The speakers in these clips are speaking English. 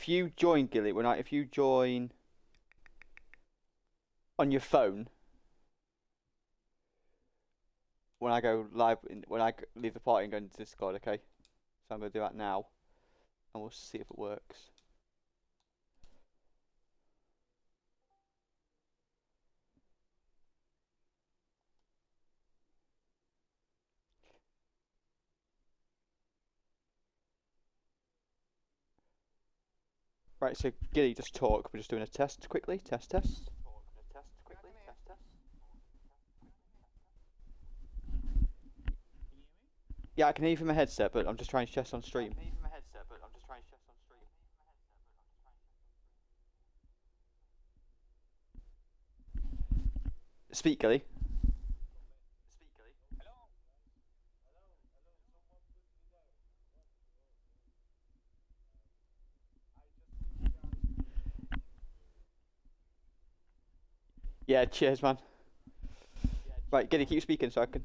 if you join Gilly, if you join on your phone, when I go live, when I leave the party and go into Discord, okay? So I'm gonna do that now, and we'll see if it works. Right, so Gilly, just talk. We're just doing a test quickly. Test. Yeah, I can hear you from my headset, but I'm just trying to test on stream. Speak, Gilly. Yeah, cheers, man. Right, Gilly, keep speaking so I can.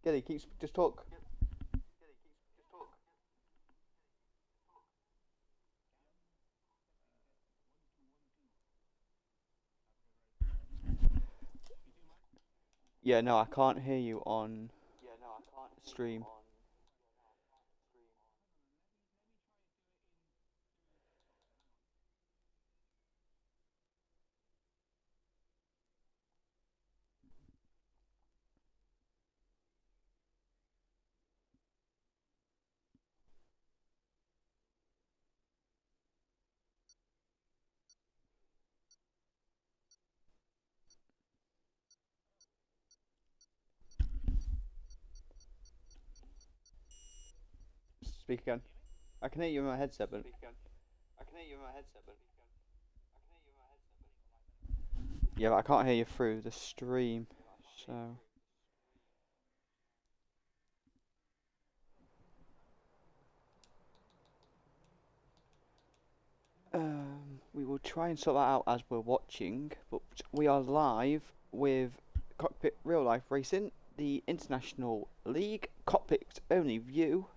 Gilly, just talk. Yeah, no, I can't hear you on stream. Speak again. I can hear you in my headset, but. Yeah, but I can't hear you through the stream, so. We will try and sort that out as we're watching, but we are live with Cockpit Real Life Racing, the International League, cockpit only view,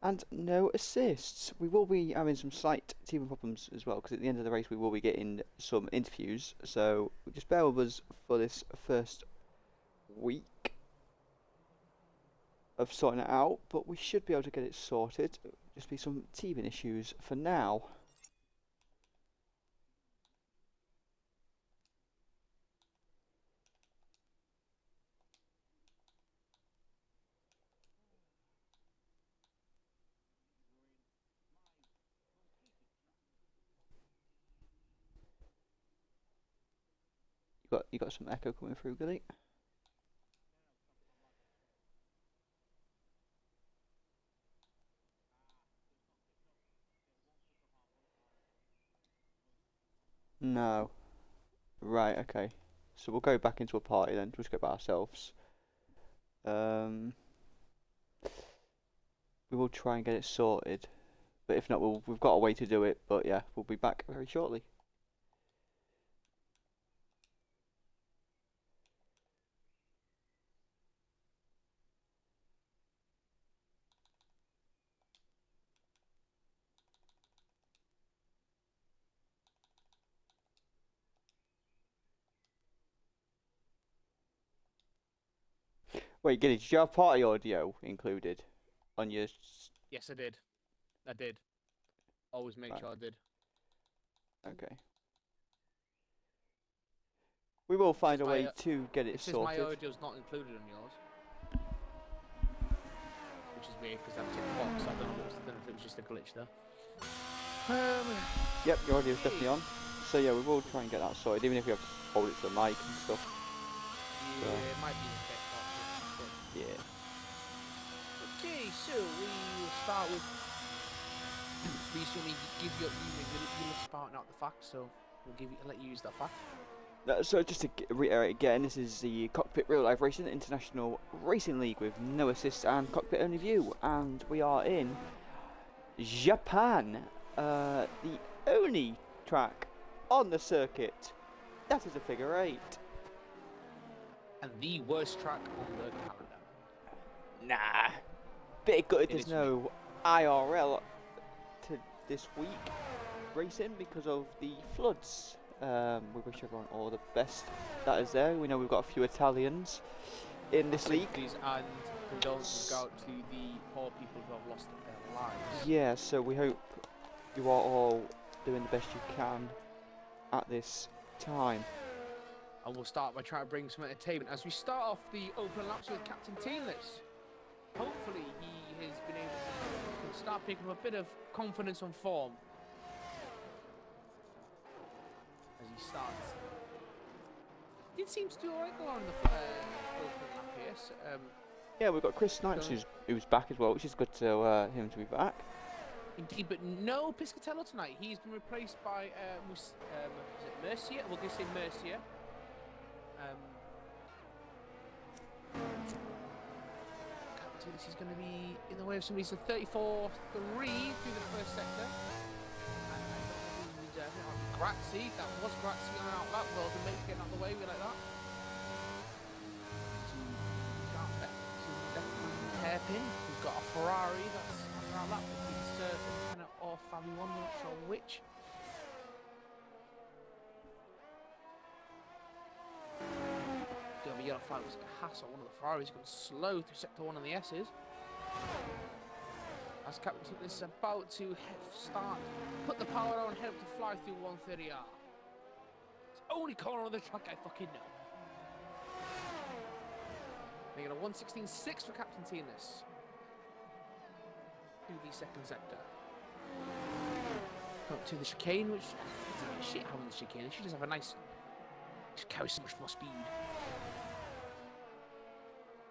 and no assists. We will be having some slight teething problems as well, because at the end of the race we will be getting some interviews, so just bear with us for this first week of sorting it out, but we should be able to get it sorted. Just be some teething issues for now. You got some echo coming through, Gilly. No. Right, okay. So we'll go back into a party then, just go by ourselves. We will try and get it sorted. But if not, we've got a way to do it. But yeah, we'll be back very shortly. Wait, Gilly, did you have party audio included on your... Yes, I did. Always make Right. sure I did. Okay. We will find a way to get it It says sorted. my audio's not included on yours. Which is weird, because I've ticked the box. I don't know if it was just a glitch there. Yep, your audio's definitely on. So yeah, we will try and get that sorted, even if we have to hold it to the mic and stuff. Yeah, it might be the text option. Yeah. Okay, so we will start with... Recently, you're spouting out the facts, so I'll let you use that fact. So just to reiterate again, this is the Cockpit Real Life Racing International Racing League with no assists and cockpit only view, and we are in Japan, the only track on the circuit that is a figure 8. And the worst track on the calendar. Nah. Bit gutted It there's is no IRL to this week racing because of the floods. We wish everyone all the best that is there. We know we've got a few Italians in this league. And condolences go out to the poor people who have lost their lives. Yeah, so we hope you are all doing the best you can at this time. And we'll start by trying to bring some entertainment as we start off the open laps with Captain Teamless. Hopefully he has been able to start picking up a bit of confidence and form as he starts. Did seem to do alright along the open lap here. So, yeah, we've got Chris Snipes who's back as well, which is good to him to be back. Indeed, but no Piscatello tonight. He's been replaced by is it Mercier? We'll just say Mercier. He's going to be in the way of somebody. So 34-3 through the first sector. And Grazzi, that was Grazzi on an outlap. Well, the mate getting out of the way, we like that. Hairpin. We've got a Ferrari that's on an outlap. It's or Fabi One, not sure which. The yellow flag was a hassle. One of the Ferraris gone slow through sector 1 on the S's. As Captain Teamless is about to start, put the power on, head up to fly through 130R. It's only corner on the track I fucking know. Making a 1:16.6 for Captain Teamless through the second sector. Up to the chicane, which is a shit having the chicane. She does have a nice. She carries so much more speed.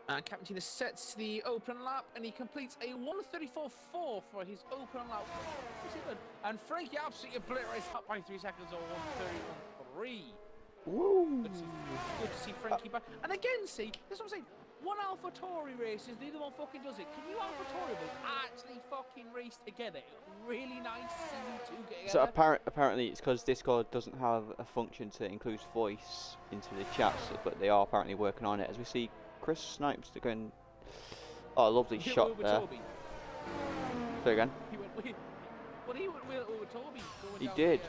And Captain Tina sets the open lap and he completes a 1:34.4 for his open lap. And Frankie absolutely obliterates up by 3 seconds or 1:31.3. Woo! Good to see Frankie back. And again, see, that's what I'm saying. One AlphaTauri races, neither one fucking does it. Can you AlphaTauri boys actually fucking race together? Really nice to see you two get together. So apparently it's because Discord doesn't have a function to include voice into the chats, but they are apparently working on it. As we see Chris Snipes going, oh, a lovely shot there. Say again. He went with Toby. He did.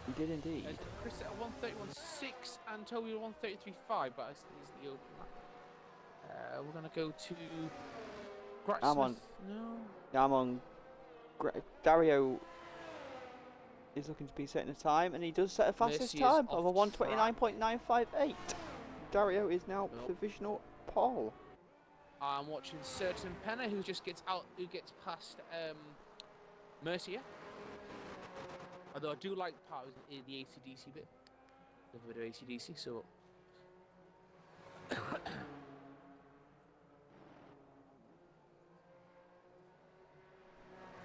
He did indeed. Chris at 1:31.6 and Toby at 1:33.5, but it's the open lap. We're gonna go to I'm on. No. Yeah, I'm on. Dario is looking to be setting a time, and he does set a fastest time of a 1:29.958. Dario is now provisional pole. I'm watching Certain Penner, who just gets out, who gets past Mercier. Although I do like the part in the AC/DC bit. Love a bit of AC/DC, so.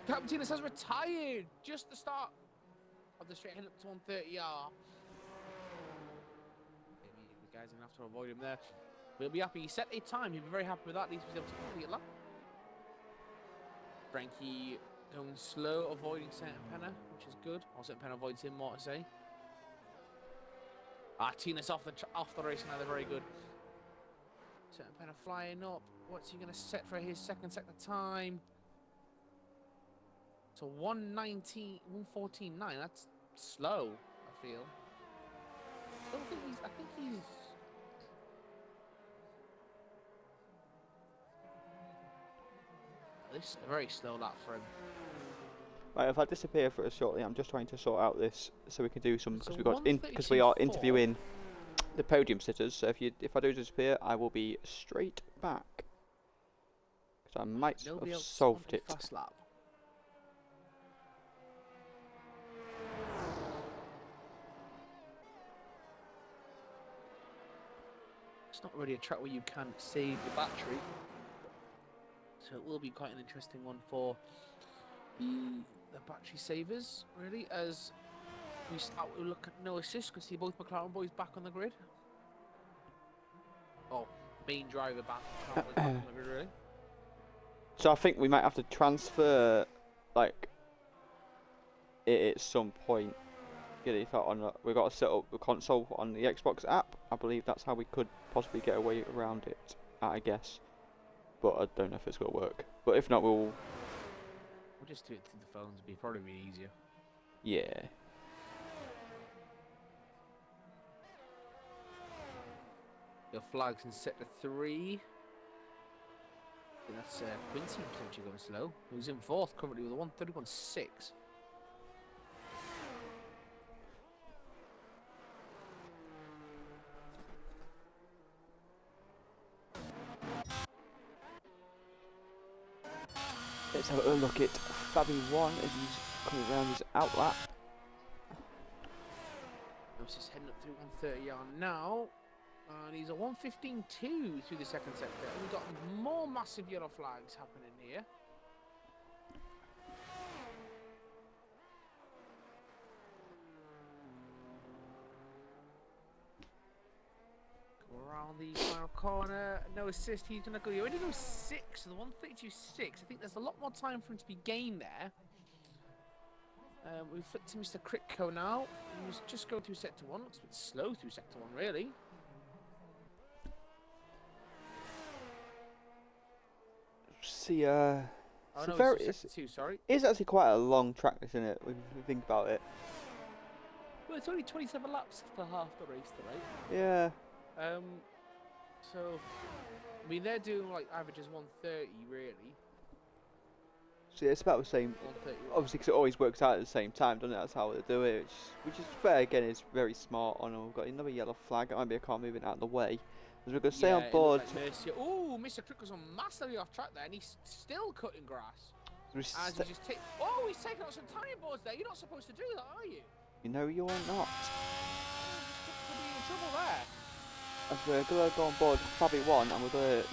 Captain Tina has retired just the start of the straight heading up to 130R. Maybe the guys are going to have to avoid him there. But he'll be happy. He set a time. He'll be very happy with that. At least he's able to complete a lap. Frankie going slow, avoiding Certain Penner, which is good. Or Certain Penner avoids him, more to say. Tina's off the race now. They're very good. Certain Penner flying up. What's he going to set for his second sector time? So 1:14.9. That's slow, I feel. I think he's. This is a very slow lap for him. Right, if I disappear for us shortly, I'm just trying to sort out this so we can do some So because we are interviewing the podium sitters. So if I do disappear, I will be straight back because I might have solved it. Fast lap. It's not really a track where you can save the battery, so it will be quite an interesting one for the battery savers, really, as we start to look at no assist. We see both McLaren boys back on the grid. Oh, main driver back on the grid, really. So I think we might have to transfer, like, it at some point. We've got to set up the console on the Xbox app. I believe that's how we could possibly get away around it, I guess. but I don't know if it's going to work. But if not, we'll just do it through the phones. It'd be probably be easier. Yeah. Your flags in sector 3. I think that's Quincy potentially going slow. Who's in 4th currently with a 131.6. Let's have a look at Fabi1 as he's coming around his outlap. He's just heading up through 130 yard now. And he's a 115.2 through the second sector. And we've got more massive yellow flags happening here. Go around the final corner. No assist. He's going to go. He already goes 6. So the 132.6. I think there's a lot more time for him to be gained there. We've flipped to Mr. Critco now. He's just going through sector 1. Looks a bit slow through sector 1, really. See, oh, it's no, very, it's sector 2, sorry. It's actually quite a long track, isn't it? When you think about it. Well, it's only 27 laps for half the race today. Yeah. So, I mean, they're doing like averages 130, really. See, it's about the same. Obviously, because it always works out at the same time, doesn't it? That's how they do it, which is fair. Again, it's very smart. Oh no, we've got another yellow flag. It might be a car moving out of the way. As we're going to stay on board. Oh, Mr. Crick was on massively off track there, and he's still cutting grass. As he just he's taking out some tyre boards there. You're not supposed to do that, are you? You know you're not. Could be in trouble there. As we're going to go on board Fabi1, and we're going to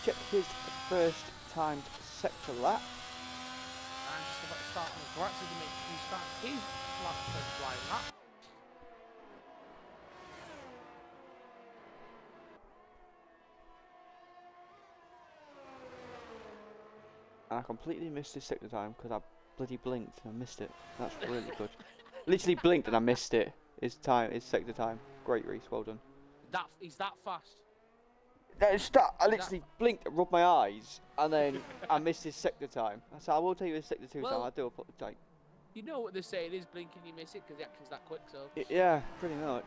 check his first timed sector lap. And just about to start on the grass to make him start his last first flying lap. And I completely missed his sector time because I bloody blinked and I missed it. That's really good. Literally blinked and I missed it. His sector time. Great, Reese. Well done. He's that fast. I literally blinked and rubbed my eyes, and then I missed his sector time. So I will tell you his sector 2 time. I do apologize. You know what they say, it is blink and you miss it because the action's that quick, so... Yeah, pretty much.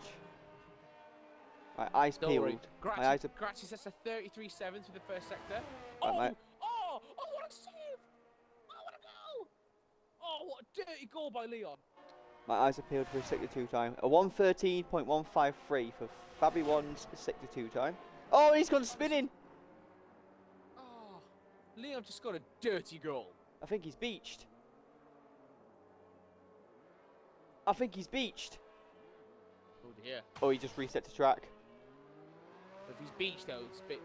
My eyes peeled. Grazzi sets a 33.7 through the first sector. Oh, what a save! Oh, what a goal! Oh, what a dirty goal by Leon. My eyes are peeled for his sector 2 time. A 113.153 for Fabi1's sector 2 time. Oh, he's gone spinning! Oh, Leon just got a dirty goal. I think he's beached. Oh dear. Oh, he just reset the track. If he's beached though, it's a bit...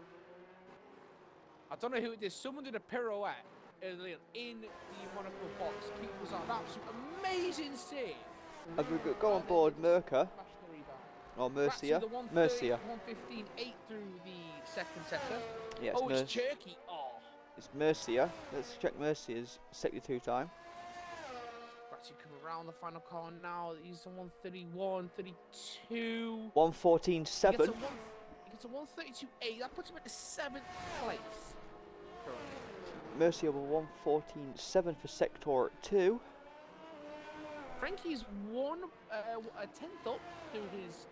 I don't know who it is. Someone did a pirouette in the Monaco box. It was an absolute amazing save. As we go on board Merca. Or Mercia. Mercia. 115.8 through the second sector. Yeah, it's Turkey. Oh. It's Mercia. Let's check Mercia's sector 2 time. Actually come around the final car now. He's on 131.32. 114.7. He gets a 132.8. That puts him at the 7th place. Mercia with 114.7 for sector 2. Frankie's a 10th up through his.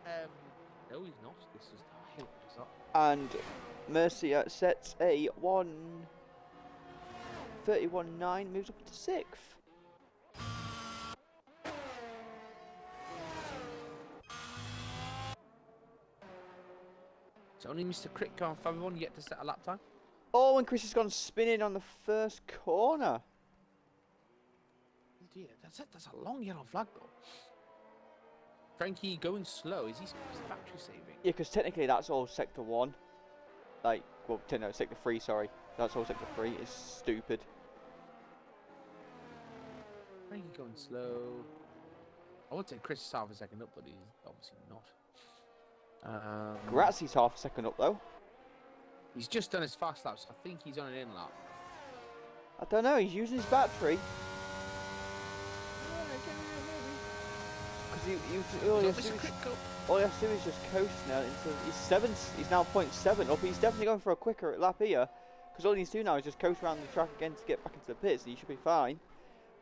No, he's not. This is the hill. And Mercia sets a 131.9, moves up to 6th. It's only Mr. Critco and Fabi1 yet to set a lap time. Oh, and Chris has gone spinning on the first corner. Oh dear, that's a long yellow flag though. Frankie going slow. Is he battery saving? Yeah, because technically that's all sector 1. Like, well, no, sector 3, sorry. That's all sector 3. It's stupid. Frankie going slow. I would say Chris is half a second up, but he's obviously not. Grazzi's half a second up though. He's just done his fast laps. I think he's on an in lap. I don't know. He's using his battery. Because all he has to do is just coast now. He's now 0.7 up. He's definitely going for a quicker lap here. Because all he needs to do now is just coast around the track again to get back into the pits, and he should be fine.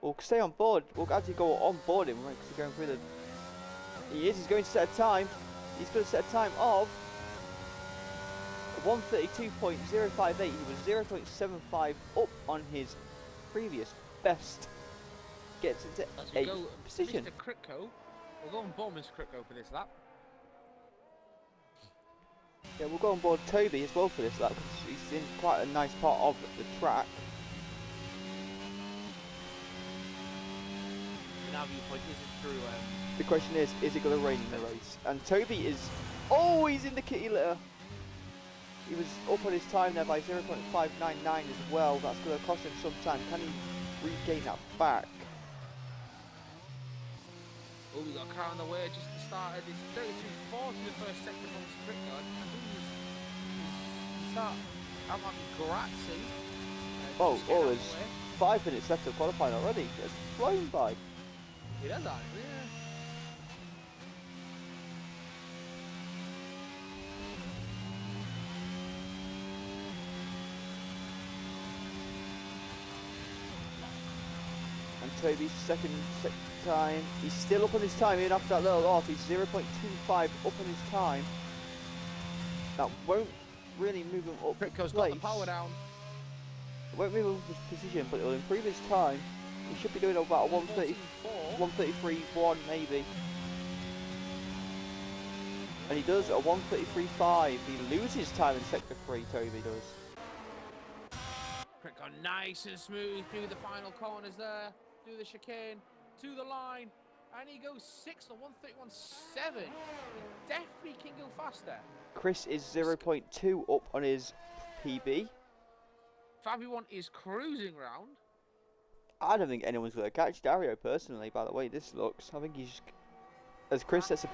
We'll stay on board. We'll actually go on board him because he's going through the. He's going to set a time. He's going to set a time of 1:32.058. He was 0.75 up on his previous best. Gets into As we 8th go, position. Mr. Critco. We'll go on board Mr. Critco for this lap. Yeah, we'll go on board Toby as well for this lap because he's in quite a nice part of the track. Now viewpoint isn't through. The question is it going to rain in the race? And Toby is. Oh, he's in the kitty litter. He was up on his time there by 0.599 as well. That's going to cost him some time. Can he regain that back? Oh, we got a car on the way just at the start of this 32.4 to the first sector from Critco. I'm on Grazzi. Oh, there's 5 minutes left of qualifying already. It's flown by. It has actually, yeah. And Toby's second time. He's still up on his time even after that little off. He's 0.25 up on his time. That won't really move him up. Critco's got the power down. It won't move him up his position, but it'll improve his time. He should be doing about a 1:30, 1:33.1 maybe. And he does a 1:33.5. He loses time in sector 3, Toby does. Critco nice and smooth through the final corners there, through the chicane, to the line, and he goes 6th on 1:31.7. He definitely can go faster. Chris is 0.2 up on his PB. Fabi1 is cruising round. I don't think anyone's going to catch Dario personally, by the way this looks. I think he's... As Chris sets a...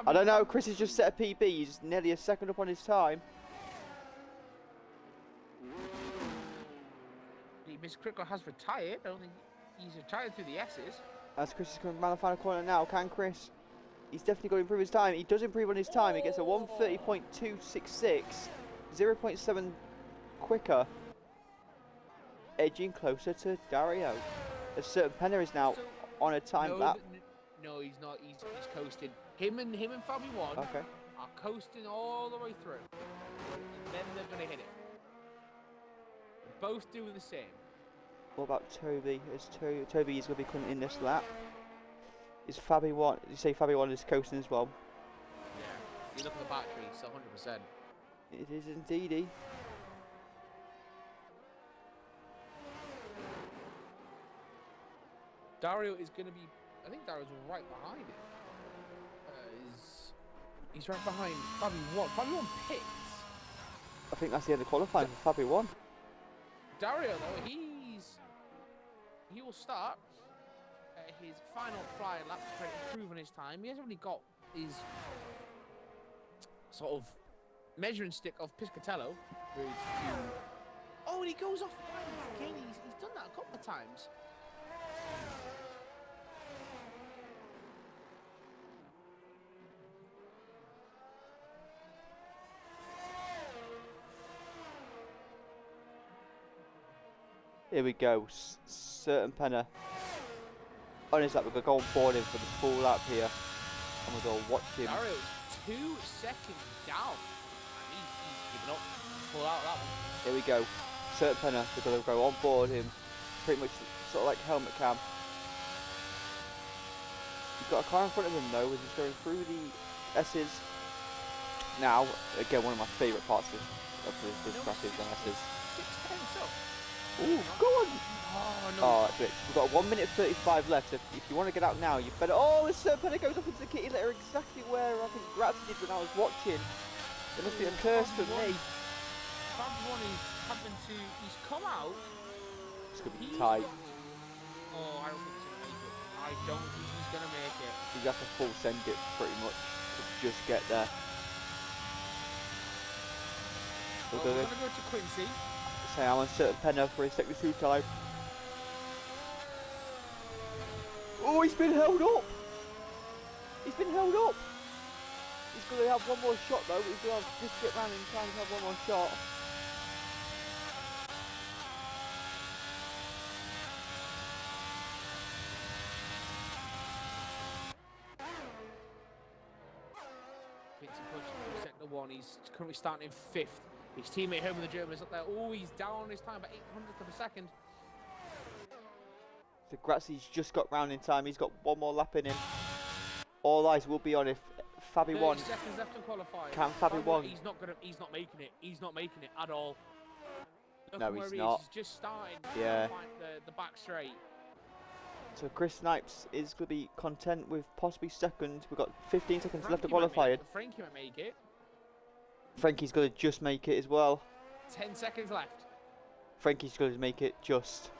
I don't know, Chris has just set a PB. He's nearly a second up on his time. Miss Critco has retired. I don't think he's retired through the S's. As Chris is coming around the final corner now, can Chris? He's definitely going to improve his time. He does improve on his time. He gets a 1:30.266, 0.7 quicker, edging closer to Dario. A certain Penner is now on a time lap. No, he's not. He's coasting. Him and Fabi1 Okay. are coasting all the way through. And then they're going to hit it. Both doing the same. What about Toby? Toby is going to be coming in this lap. Is Fabi1? You say Fabi1 is coasting as well? Yeah. You look at the battery, it's 100%. It is indeedy. Dario is going to be. I think Dario's right behind him. He's right behind Fabi1. Fabi1 pits. I think that's the end of qualifying for Fabi1. Dario, though, he will start his final flying lap to try to improve on his time. He hasn't really got his sort of measuring stick of Piscatello. Oh, and he goes off again. He's done that a couple of times. Here we go, certain Penner. On his lap, we're going to go on board him for the full lap here. And we're going to watch him. Dario's 2 seconds down. And he's giving up. Pull out that one. Here we go, certain Penner. We're going to go on board him. Pretty much sort of like helmet cam. He's got a car in front of him though, as he's going through the S's. Now, again, one of my favourite parts of this track is the S's. 6 tenths up. Ooh, go on! Oh, no. Oh, that's it. We've got 1:35 left. So if you want to get out now, you better. Oh, the Serpent goes off into the kitty litter exactly where I think Grazzi did when I was watching. It must be a curse for me. Fabi1 is having to. He's come out. It's going to be tight. Oh, I don't think he's going to make it. I don't think he's going to make it. You have to full send it pretty much to just get there. We're going to go to Quincy. Say I'm on certain Penner for his second 2 time. Oh, he's been held up! He's been held up! He's going to have one more shot though, but he's going to have just get round in time to have one more shot. pushing through sector 1. He's currently starting in 5th. His teammate Herman the German is up there. Oh, he's down on his time by 800th of a second. So Grazzi's just got round in time. He's got one more lap in him. All eyes will be on if Fabi 1 seconds left to qualify. Can Fabi 1? He's not making it. He's not making it at all. No, he's not. He's just starting. Yeah. The back straight. So Chris Snipes is going to be content with possibly second. We've got 15 seconds left to qualify. Frankie might make it. Frankie's going to just make it as well. 10 seconds left. Frankie's going to make it just.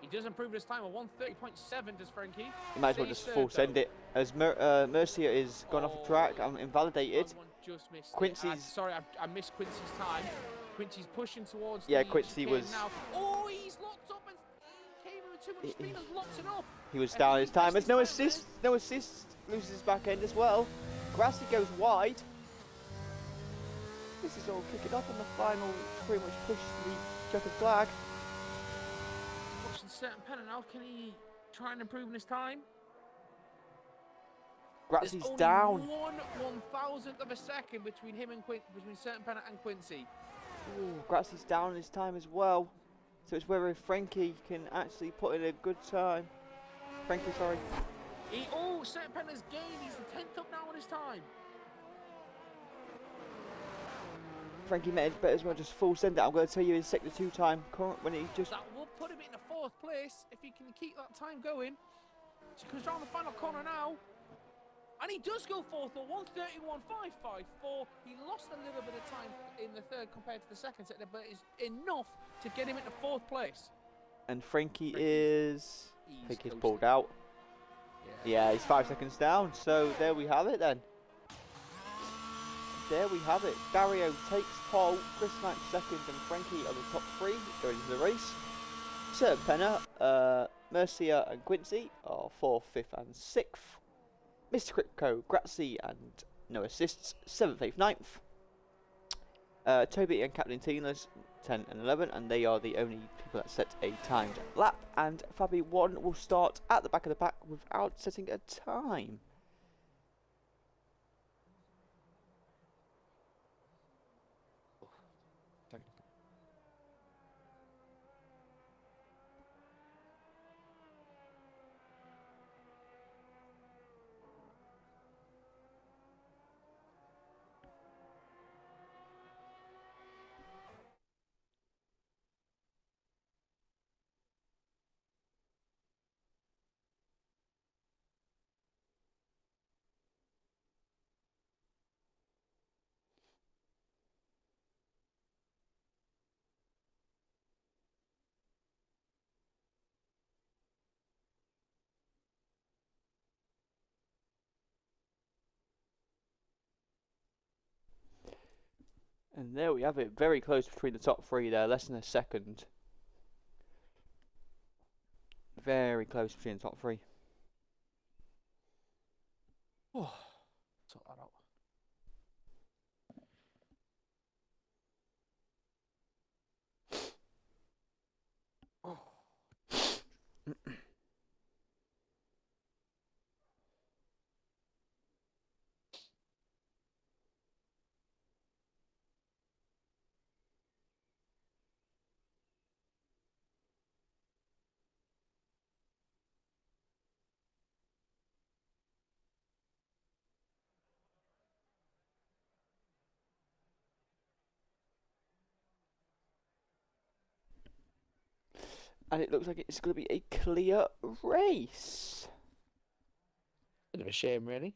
He does improve his time of 1:30.7, does Frankie? He might as well just full send it. As Mercia is gone off the track and invalidated. Just missed Quincy's... sorry, I missed Quincy's time. Quincy's pushing towards Quincy was... now. Oh, he's locked up and he came in with too much speed and locked it up. He was down his time. There's no assist. No assist. Loses his back end as well. Grassi goes wide. This is all kicking off on the final. Pretty much push the checkered flag. Watching certain penalty now. Can he try and improve in his time? Grassi's down. 1/1000th of a second between him and between certain penalty and Quincy. Ooh, Grassi's down in his time as well. So it's whether Frankie can actually put in a good time. Frankie, sorry. Certain penalty's gained. He's the 10th up now on his time. Frankie may better as well just full send it. I'm going to tell you his sector 2 time current when he just... That will put him in the 4th place if he can keep that time going. So he comes around the final corner now. And he does go 4th or 1:31.554. He lost a little bit of time in the 3rd compared to the 2nd sector, but it's enough to get him into 4th place. And Frankie is... I think he's pulled out. Yeah, he's 5 seconds down. So there we have it then. There we have it. Dario takes pole, Chris Knight second, and Frankie are the top 3 going into the race. Certain Penna, Mercia and Quincy are 4th, 5th and 6th. Mr. Crypto, Grazzi and no assists, 7th, 8th, 9th. Toby and Captain Tina's 10 and 11, and they are the only people that set a timed lap. And Fabi 1 will start at the back of the pack without setting a time. And there we have it, very close between the top 3 there, less than a second. Very close between the top 3. Oh, sort that out. And it looks like it's going to be a clear race. Bit of a shame, really.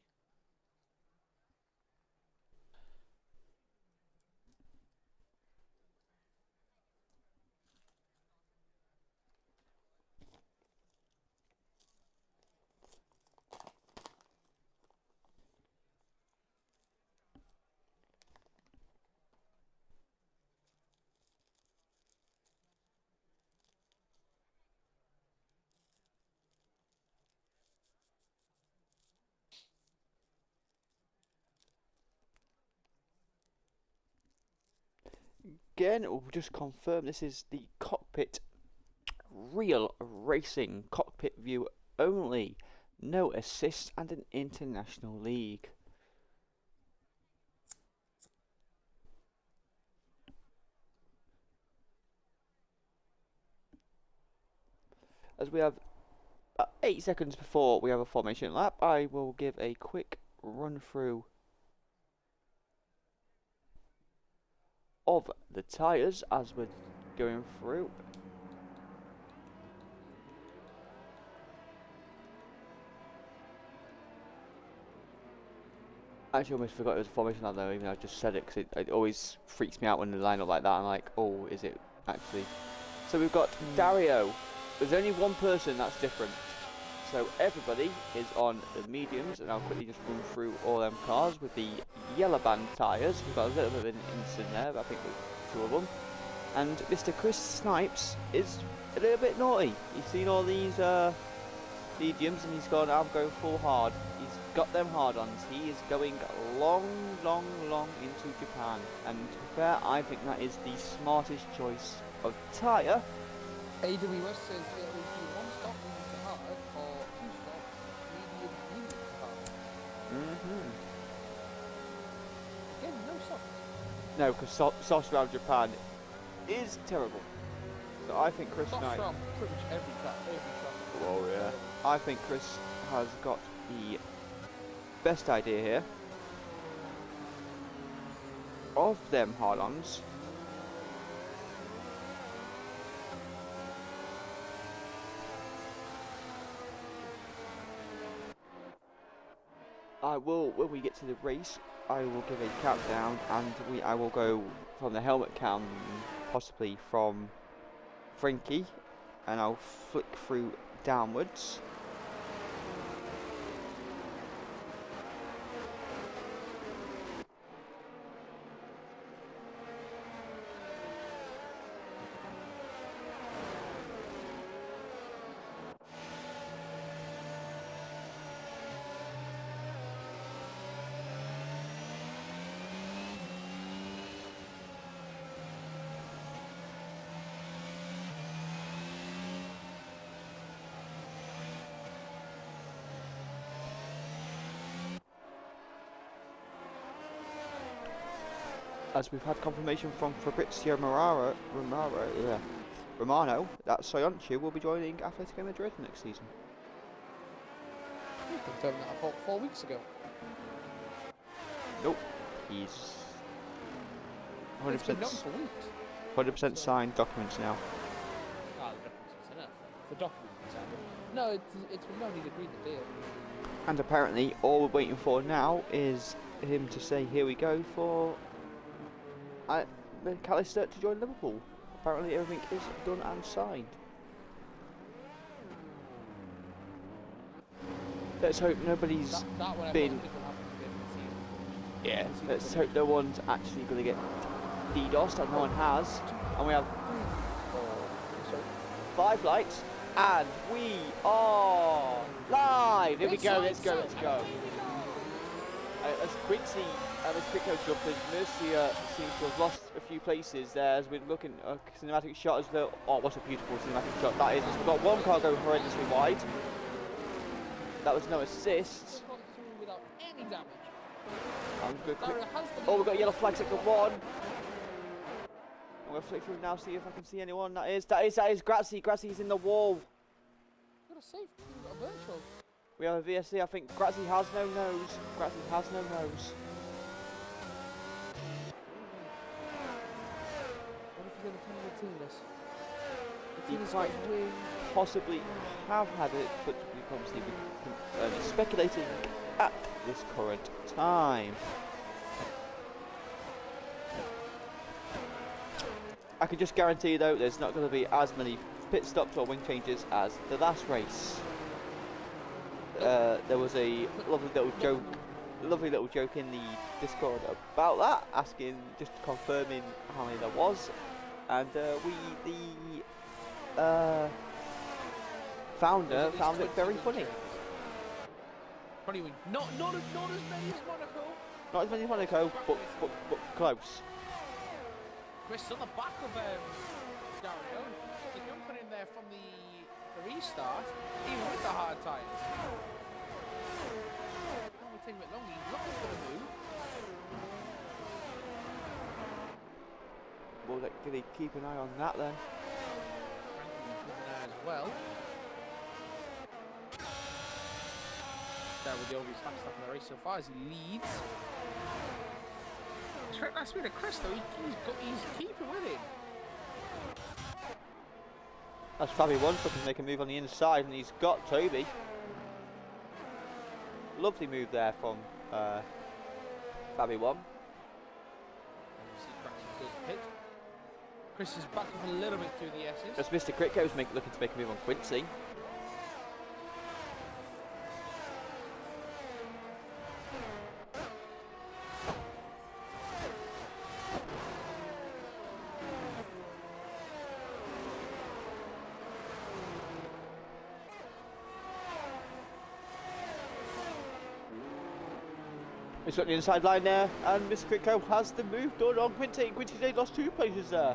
Again, we'll just confirm this is the cockpit real racing cockpit view only. no assists, and an international league. As we have 8 seconds before we have a formation lap, I will give a quick run through of the tyres as we're going through. I actually almost forgot it was a formation lap though, even though I just said it, because it always freaks me out when they line up like that. I'm like, oh, is it actually? So we've got Dario. There's only one person that's different. So everybody is on the mediums, and I'll quickly just run through all them cars with the yellow band tyres. We've got a little bit of an incident there, but I think there's 2 of them. And Mr. Chris Snipes is a little bit naughty. He's seen all these mediums, and he's gone, I'm going full hard. He's got them hard-ons. He is going long, long, long into Japan. And to be fair, I think that is the smartest choice of tyre. AWS says it will be 1 stop medium to hard or 2 stop medium to hard. Again, no softs. No, because softs around Japan is terrible. So I think Chris Softs Knight. around pretty much every track. Oh yeah. I think Chris has got the best idea here of them hard-ons. I will, when we get to the race, I will give a countdown, and I will go from the helmet cam, possibly from Frankie, and I'll flick through downwards. As we've had confirmation from Fabrizio Romano that Soyuncu will be joining Atletico Madrid next season. You confirmed that about 4 weeks ago. Nope, he's It's been known for weeks. 100% signed documents now. Ah, the documents is enough. The documents are. No, it's been known he'd agreed the deal. And apparently all we're waiting for now is him to say here we go for McAllister to join Liverpool. Apparently everything is done and signed. Let's hope nobody's been... Yeah, let's hope no one's actually going to get DDoSed, and no one has. And we have 5 lights, and we are live! Here we go, let's go, let's go. Let's quickly go jump, as Mercia seems to have lost a few places there as we're looking at a cinematic shot as well. Oh, what a beautiful cinematic shot that is. We've got one car going horrendously wide. That was no assist. Without any damage. Oh, we've got yellow flags at the 1. I'm going to flick through now, see if I can see anyone. That is Grazzi. Grazzi's in the wall. You've got a safe, you've got a virtual. We have a VSC. I think Grazzi has no nose. Grazzi has no nose. What if you're going to come with teamless? He might possibly have had it, but we obviously be speculating at this current time. I can just guarantee though there's not going to be as many pit stops or wing changes as the last race. There was a lovely little joke in the Discord about that, asking, just confirming how many there was, and the founder found it very funny. What do you mean? Not as many as Monaco. Not as many as Monaco, but close. Chris on the back of Dario. The jumping in there from the restart, even with the hard tyres. Only taking a bit longer. He's looking for the move. Well, can he keep an eye on that then? Frankly, keeping an eye as well. There with the obvious fast stuff in the race so far as he leads. That's been a Chris though. He's keeping with him. That's Fabi One looking to make a move on the inside, and he's got Toby. Lovely move there from Fabi One. Chris is back up a little bit through the S's. As Mr. Critco is looking to make a move on Quincy. He's got the inside line there, and Mr. Critco has the move done on Quincy. Quincy today lost 2 places there.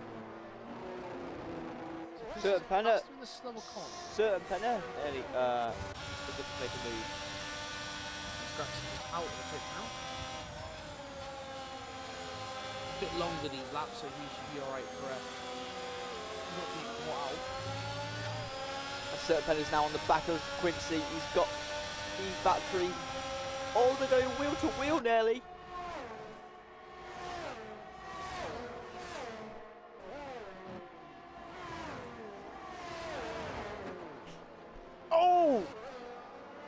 Certain Penner nearly looking to make a move. Out of the pit now. A bit longer these laps, so he should be alright for not being caught out. Certain Penner's now on the back of Quincy. He's got the battery. Oh, they're going wheel to wheel nearly. Oh!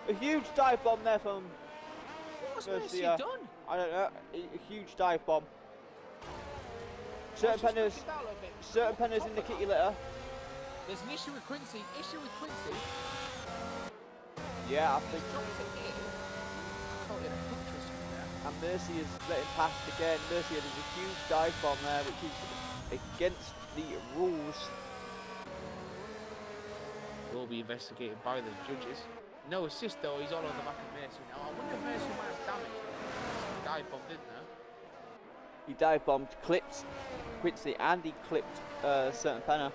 A huge dive bomb there from What's Mercy done? I don't know. A huge dive bomb. Certain Penner's in the kitty litter. There's an issue with Quincy. Yeah, I think. And Mercy is letting past again. Mercy has a huge dive bomb there, which is against the rules. Will be investigated by the judges. No assist though, he's all on the back of Mercy now. I wonder if Mercy might have damaged him. Dive bomb, didn't there? He dive bombed, clipped Quincy, and he clipped Certain Penner.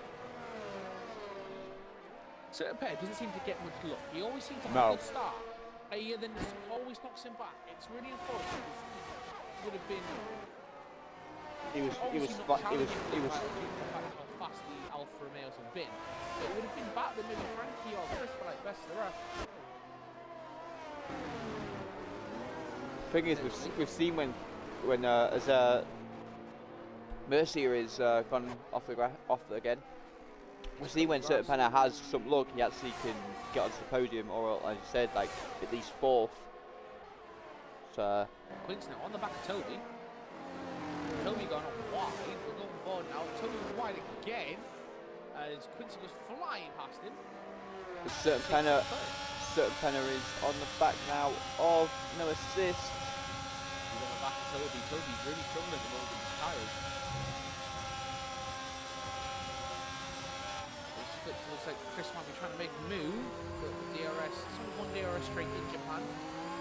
Certain Penner doesn't seem to get much luck. He always seems to have a good start. And then this always knocks him back. It's really unfortunate. He would have been. He was how fast the Alfa Romeos have been. But it would have been better than maybe Frankie or Chris for like best of the rest. Thing is, we've seen when as Mercier is gone off again. We see when Certain Penner has some luck, he actually can get onto the podium, or as you said, like at least 4th. So Quincy now on the back of Toby. Toby going on wide. We're going forward now. Toby wide again. As Quincy goes flying past him. Certain Penner is on the back now of no assist. He's on the back of Toby. Toby's really struggling at the moment with his tyres. Looks like Chris might be trying to make a move, but the DRS, one DRS straight in Japan.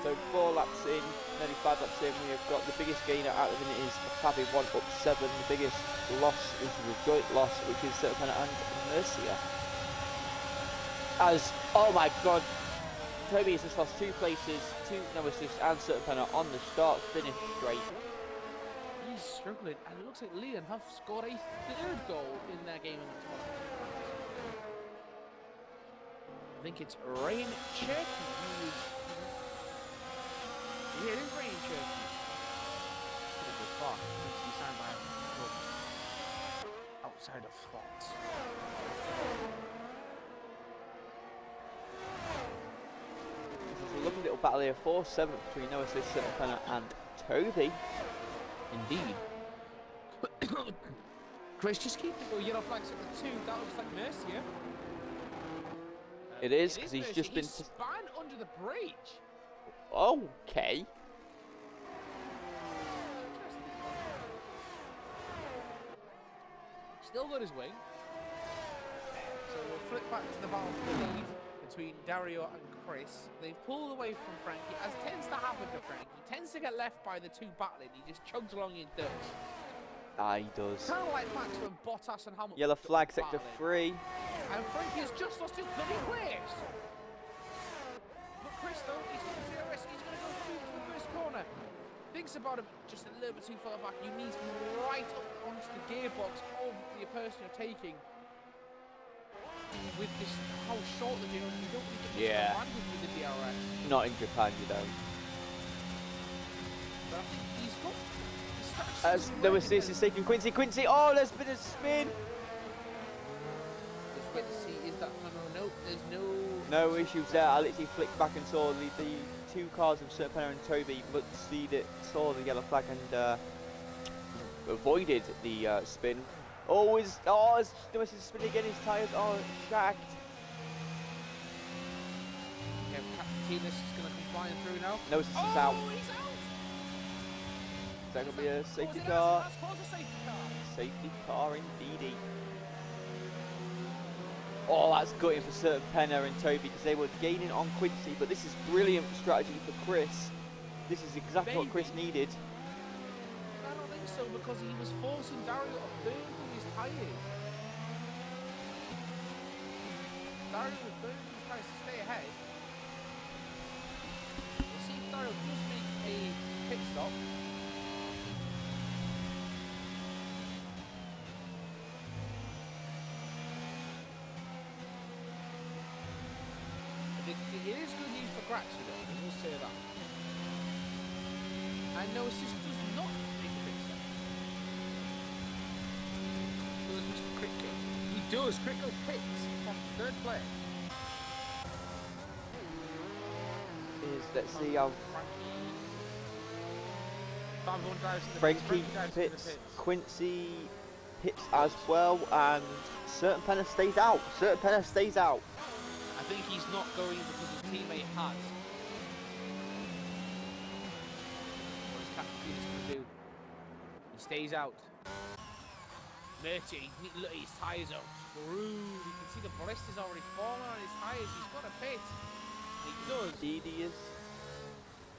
So 4 laps in, nearly 5 laps in, we have got the biggest gainer out of the minute is Fabi 1 up 7. The biggest loss is the joint loss, which is Certain Penner and Mercier. As, oh my god, Toby has just lost 2 places, 2 no assists, and Certain Penner on the start finish straight. He's struggling, and it looks like Leon have scored a 3rd goal in their game in the tournament. I think it's Rain Cherky who is. Yeah, it is Rain Cherky. Could have gone far. Needs to be signed by a outside of France. This is a lovely little battle here, 4-7 between no assist, Certain Penner and Toby. Indeed. Chris, just keep the yellow flags at the 2. That looks like Mercier. It is, because he's just been spun under the bridge. Okay. Still got his wing. So we'll flip back to the battle for the lead between Dario and Chris. They've pulled away from Frankie, as tends to happen to Frankie. He tends to get left by the 2 battling. He just chugs along in dirt. Ah, he does. Kind of like Max when Bottas and Hamilton. Yellow flag, sector 3. And Frankie has just lost his bloody place. But Chris though, he's got the DRS, he's going to go through to the first corner. Thinks about it just a little bit too far back. You need to be right up onto the gearbox of the person you're taking. With this, how short the DRS, you don't really get much advantage with the DRS. Not in Japan, you don't. But I think he's got. As no assist is taking Quincy. Oh, there's been a spin. Just wait to see. Is that no? There's no. No issues there. I literally flicked back and saw the two cars of Sir Penner and Toby, but saw the yellow flag and avoided the spin. It's Lewis is spinning again. His tyres are shagged. Yeah, Captain Tinas is going to come flying through now. No, this is out. He's out. Is that going to be a safety car? That's caused a safety car. Safety car indeedy. Oh, that's gutting for Sir Penner and Toby because they were gaining on Quincy, but this is brilliant strategy for Chris. This is exactly what Chris needed. I don't think so because he was forcing Dario to burn through his tyres. Dario was burning his tyres to stay ahead. We'll see if Dario does make a pit stop. It is good news for Graxi though, I will say that. And no assist does not make a big step. Does Mr. Cricket? He does. Cricket picks from third place. Let's see how Frankie pits, Quincy pits as well, and Certain Penner stays out. I think he's not going because his teammate has. What is Captain Tinas going to do? He stays out. Murty, look, his tyres are screwed. You can see the ballista's already fallen on his tyres. He's got a pit. He does. Indeed he is.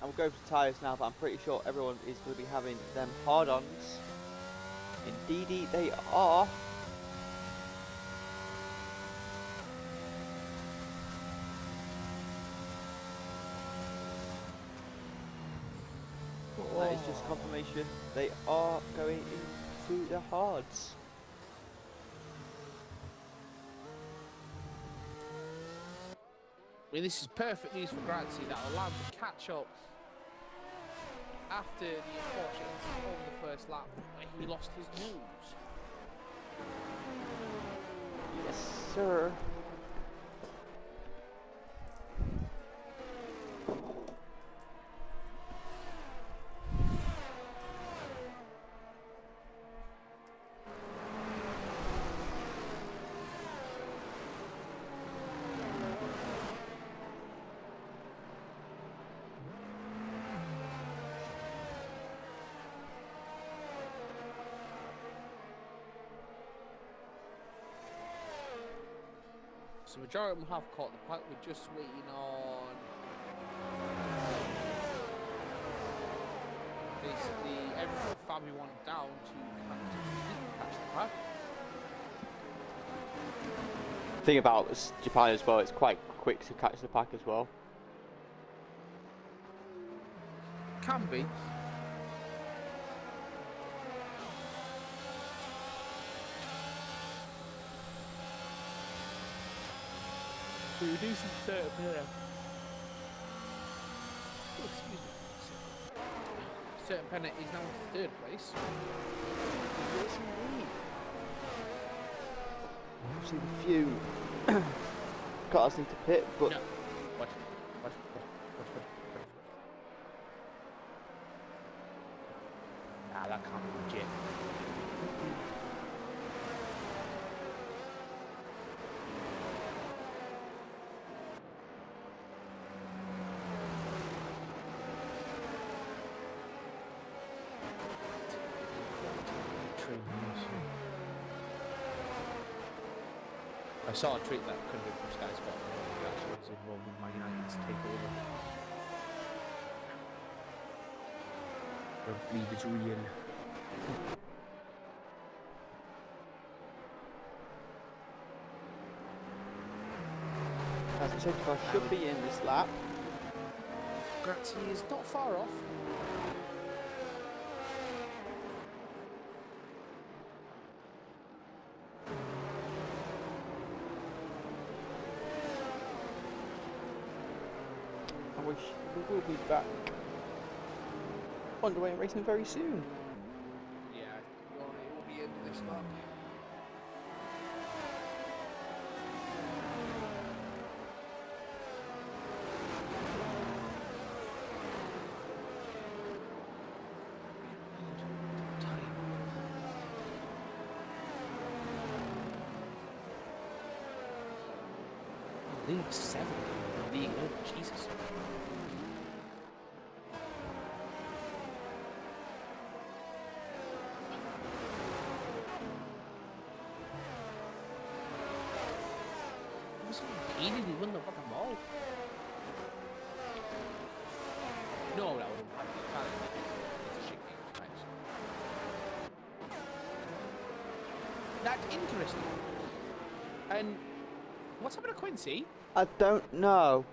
And we'll go for tyres now, but I'm pretty sure everyone is going to be having them hard-ons. Indeed they are. That is just confirmation. They are going into the hards. I mean, this is perfect news for Graxi that will allow him to catch up after the unfortunate incident over the first lap where he lost his nose. Yes, sir. So the majority of them have caught the pack. We're just waiting on basically everything Fabi1 down to catch the pack. The thing about Japan as well, it's quite quick to catch the pack as well. Can be. So you do some setup here. Oh, excuse me. Certain Penner is now in third place. Yes, indeed. See the few cars need to pit, but No. What? Nah, that can't be legit. I saw a tweet that could have been from Sky Sport. He actually was involved in Man United's takeover. I don't believe it's real. as the safety car should be in this lap. Grazzi is not far off. I wish we will be back underway and racing very soon. Yeah, well, it will be in this lap. League 7. League, oh, Jesus. He wouldn't have got them all. No, that wouldn't have been it's a shit game, right? That's interesting. And what's happened to Quincy? I don't know.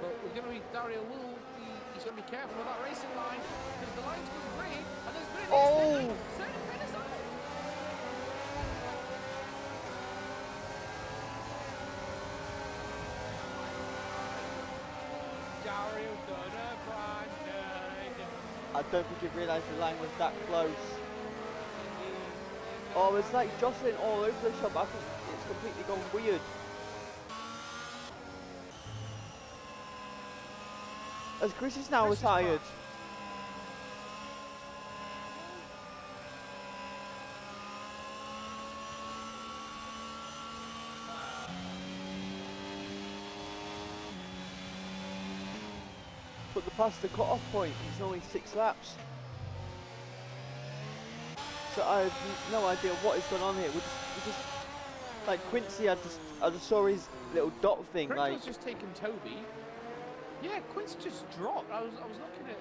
But we're going to be, Dario will be, he's going to be careful with that racing line, because the line's going green, and there's green. Oh! Dario's done a branded. I don't think he realised the line was that close. Oh, it's like jostling all over the shop. I think it's completely gone weird. As Chris is now retired. But the past the cut-off point, it's only 6 laps. So I have no idea what is going on here. We just like Quincy. I just saw his little dot thing. Brent like was just taking Toby. Yeah, Quincy just dropped. I was looking at.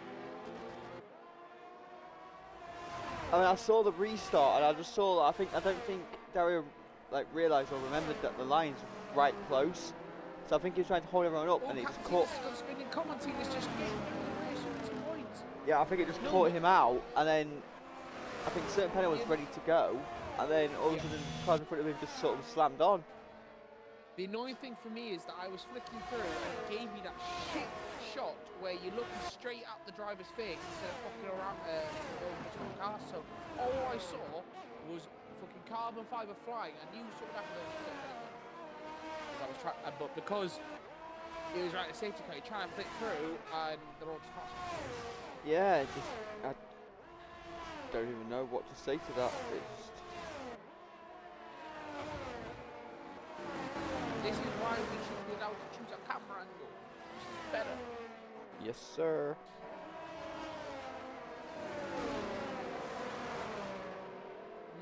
I mean, I saw the restart and I just saw. I don't think Dario like realised or remembered that the line's right close. So I think he was trying to hold everyone up and it just caught. Spinning commentators just getting some points. Yeah, I think it just caught him out, and then I think certain Penny was ready to go, and then all of a sudden the cars in front of him just sort of slammed on. The annoying thing for me is that I was flicking through and it gave me that shit shot where you're looking straight at the driver's face instead of fucking around over the car. So all I saw was fucking carbon fibre flying. I knew something happened. I was trying, but because it was right at safety car, you're trying to flick through and they're all just passing. Yeah, I don't even know what to say to that. This is why we should be allowed to choose a camera angle. It's better. Yes, sir.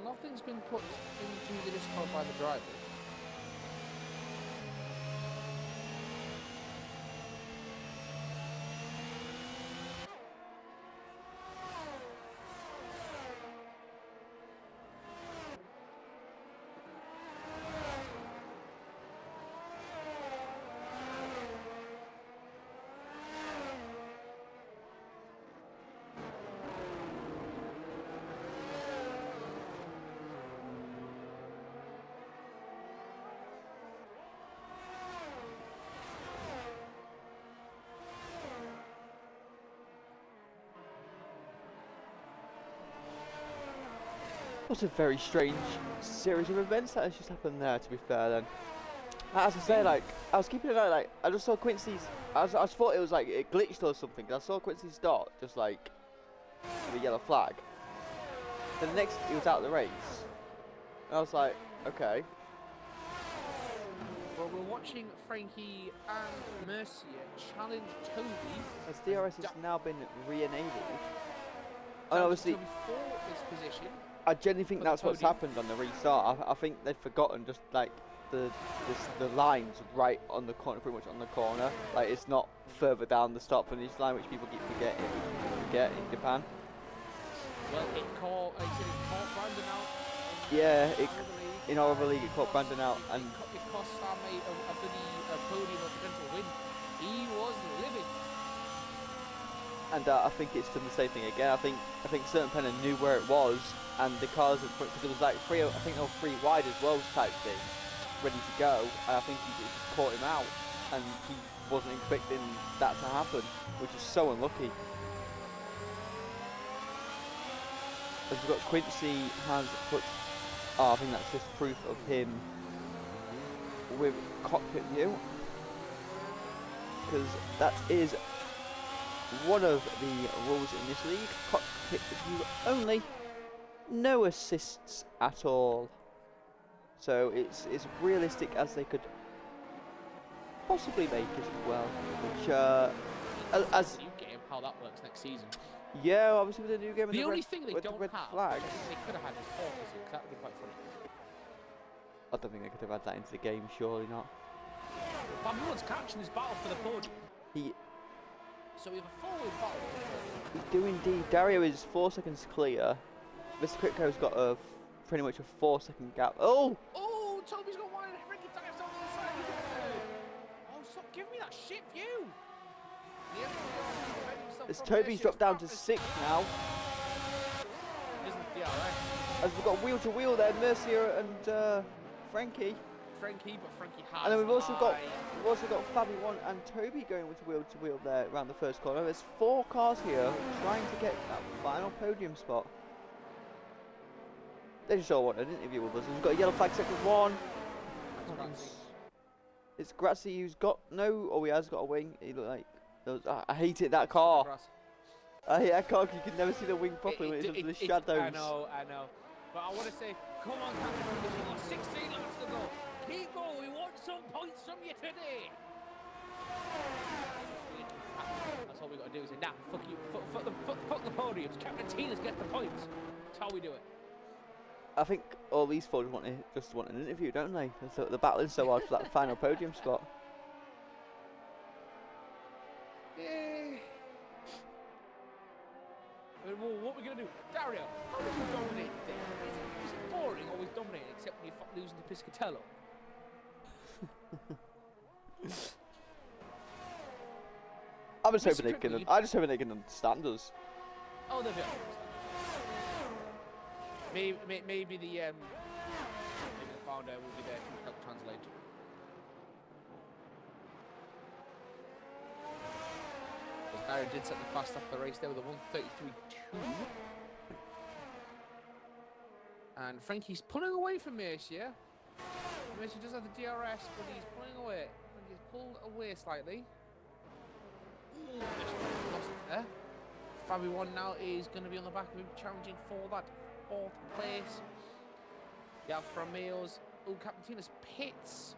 Nothing's been put into the Discord by the drivers. What a very strange series of events that has just happened there, to be fair then. As I say, like, I was keeping an eye, like, I just saw Quincy's, I just thought it was like, it glitched or something, 'cause I saw Quincy's dot, just like, with a yellow flag. Then the next, he was out of the race. And I was like, okay. Well, we're watching Frankie and Mercier challenge Toby. As DRS has now been re-enabled. And obviously, For this position. I genuinely think that's what's happened on the restart. I think they've forgotten just like the lines right on the corner, pretty much on the corner. Like it's not further down the start finish line, which people keep forget in Japan. Well, it caught Brandon out. Yeah, in our other league, it caught Brandon out, and It cost Sam a bloody podium or potential win. He was livid. And I think it's done the same thing again. I think certain Penna knew where it was, and the cars in front, because it was like three. I think they were three wide as well, type thing, ready to go. And I think he just caught him out, and he wasn't expecting that to happen, which is so unlucky. As we've got Quincy has put. Oh, I think that's just proof of him with cockpit view, because that is one of the rules in this league. Cockpit view only, no assists at all. So it's realistic as they could possibly make as well. Which as new game, how that works next season. Yeah, obviously with the new game. The only thing they don't the red have, flags. they could have had is Hawkers, because that would be quite funny. I don't think they could have had that into the game. Surely not. Everyone's catching this battle for the podium. So we have a 4-way battle. We do indeed. Dario is 4 seconds clear. Mr. Critco's got a pretty much a 4-second gap. Oh! Oh, Toby's got one and Ricky dives on the side. Oh, stop giving me that shit view. As Toby's dropped down to 6th now. Isn't DRS. As we've got wheel to wheel there, Mercier and Frankie. But Frankie has. And then we've also got Fabi One and Toby going with wheel to wheel there around the first corner. There's 4 cars here trying to get that final podium spot. They just all want an interview with us. We've got a yellow flag sector 1. It's Grazzi who's got he has got a wing. He looked like I hated that car. I hate that car because you can never see the wing properly when it's under the shadows. I know. But I want to say, come on, Captain, 16 laps to go. Keep going, we want some points from you today. That's all we got to do is say, nah, fuck you, fuck the podiums. Captain Tina's get the points. That's how we do it. I think all these four just want an interview, don't they? So they're battling so hard for that final podium spot. Yeah. Well, what are we going to do? Dario, how did you dominate there? It's boring always dominating, except when you're losing to Piscatello. I'm just hoping they can understand us. Oh, they'll be honest. Maybe the founder will be there to help translate. Dario did set the fast off the race there with a 1:33.2. And Frankie's pulling away from Mercier. Mercier does have the DRS, but he's pulling away. He's pulled away slightly. Just lost it there. Fabi One now is going to be on the back of him, challenging for that 4th place. You have Romeo's. Oh, Captain Tina's pits.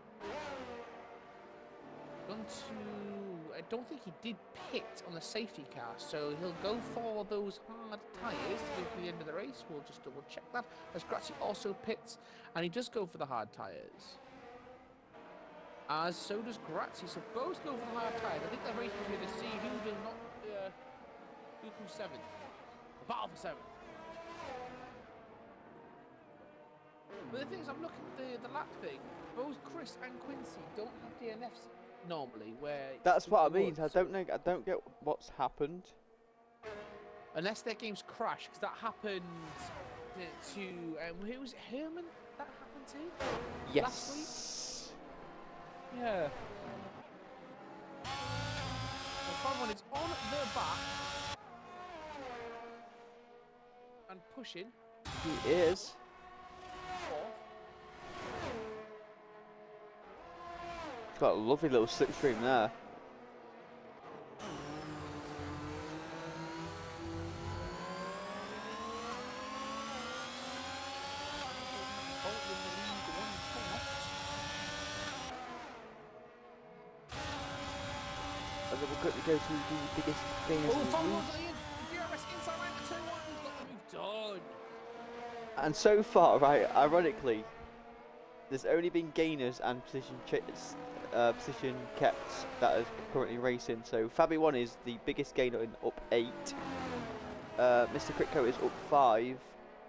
I don't think he did pit on the safety car, so he'll go for those hard tyres to go to the end of the race. We'll just double check that. As Grazzi also pits, and he does go for the hard tyres. As so does Grazzi, so both go for the hard tyres. I think the race will be to see who will not, who comes 7th. The battle for 7th. But the thing is, I'm looking at the lap thing. Both Chris and Quincy don't have DNFs normally. Where that's what I mean. I don't get what's happened. Unless their games crash, because that happened to who was it? Herman that happened to? Yes. Last week? Yeah. The fun one is on the back and pushing. He is. He's got a lovely little slipstream there. And then we'll quickly go to the biggest gainers in the league. And so far, right, ironically, there's only been gainers and position kept that is currently racing. So Fabi One is the biggest gainer in up 8. Mr. Critco is up 5.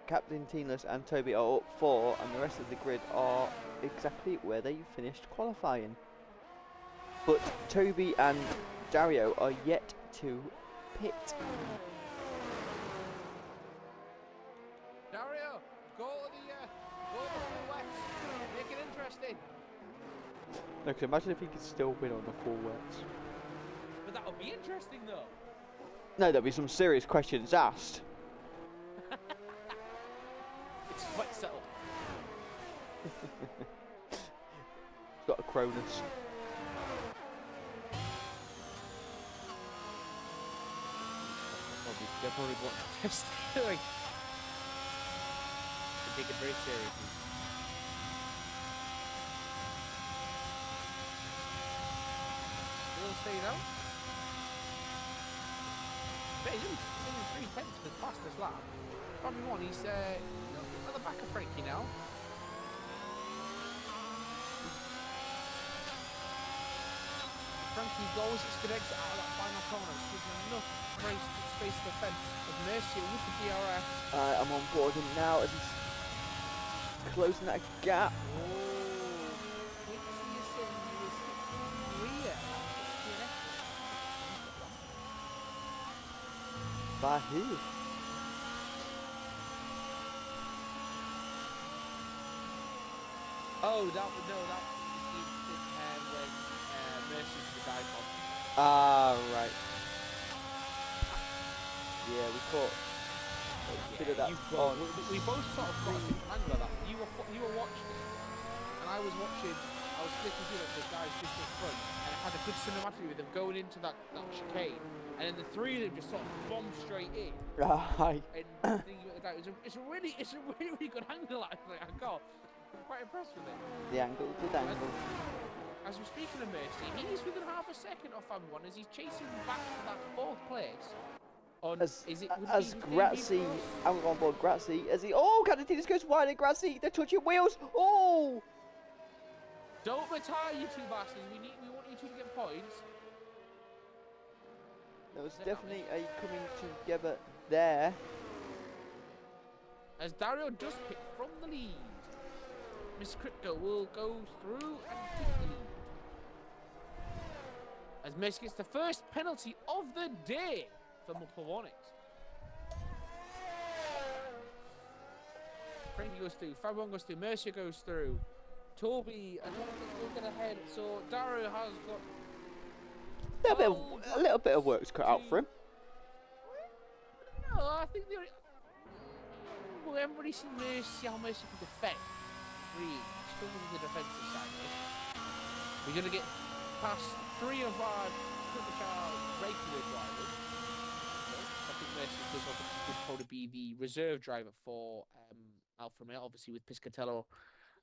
Captain Teenless and Toby are up 4, and the rest of the grid are exactly where they finished qualifying. But Toby and Dario are yet to pit. Dario, go to the full wets. Make it interesting. No, because imagine if he could still win on the full wets. But that would be interesting, though. No, there'll be some serious questions asked. It's quite settled. Got a Cronus. They're probably what they're doing. They take it very seriously. Will stay down. But he's only 3 tenths of the fastest lap. Probably one. He's at the back of Frankie now. Frankie goes, it's good exit out of that final corner. It's gives him enough space to defend. With Mercier with the DRS. I'm on board him now as he's closing that gap. By who? Oh, that was the instant when Mercy to the dive bomb. Ah, right. Yeah, we caught a bit of that. We both sort of got a different angle of that. You were watching it, and I was watching. I was flicking through the guys just in front, and I had a good cinematic with them going into that chicane, and then the three of them just sort of bombed straight in. Right. And thinking about the guy, it's a really good angle. Actually, I'm quite impressed with it. The angle, good angle. As we're speaking of Mercy, he's within half a second off Fab1 as he's chasing back to that 4th place. As Grazzi, I'm on board Grazzi, as he, Captain Teenless goes wide and Grazzi, they're touching wheels, Don't retire, you two bastards, we want you two to get points. There was definitely a coming together there. As Dario does pick from the lead. Mr. Crypto will go through and take the lead. As Messi gets the first penalty of the day for multiple warnings. Frankie goes through, Fab1 goes through, Mercier goes through. Toby, I don't think we'll get ahead, so Dario has got A little bit of work's cut out for him. No, I think we haven't really seen Mercy, how Mercy can defend. Really struggling with the defensive side of it. We're going to get past 3 of our regular drivers. I think Mercy would probably be the reserve driver for Alfa Romeo, obviously with Piscatello,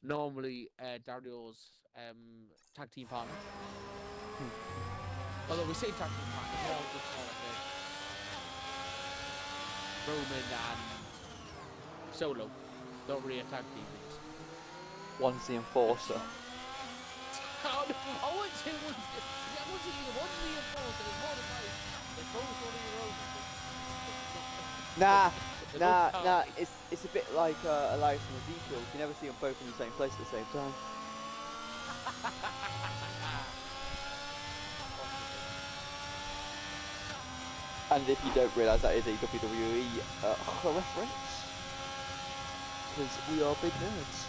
normally Dario's tag team partner. Although we say tag team partner, more just like Roman and Solo. Don't really a tag team. One's the enforcer. I wouldn't say one's the enforcer. It's more like they're both on your own. Nah. It's a bit like Elias and Ezekiel. You never see them both in the same place at the same time. And if you don't realise, that is a WWE reference, because we are big nerds.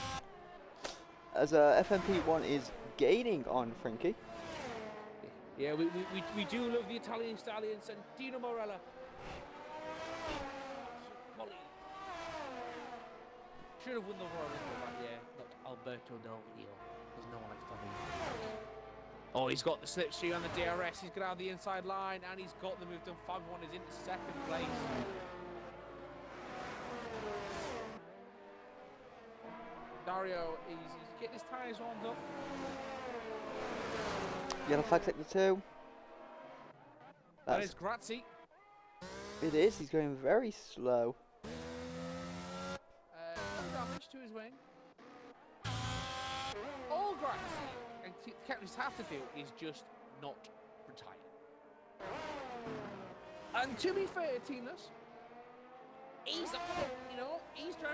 As FMP1 is gaining on Frankie. Yeah, we do love the Italian stallion, Santino Morella. Should have won the Royal Rumble that year, not Alberto Del Rio. There's no one like Tommy. Oh, he's got the slipstream on the DRS. He's got out the inside line, and he's got the move done. Fab1 is into 2nd place. Dario is getting his tyres warmed up. Yellow flag sector 2. That is Grazzi. It is. He's going very slow. Damage to his wing. All Grazzi and Captains have to do is just not retire. And to be fair, Teenless, he's driving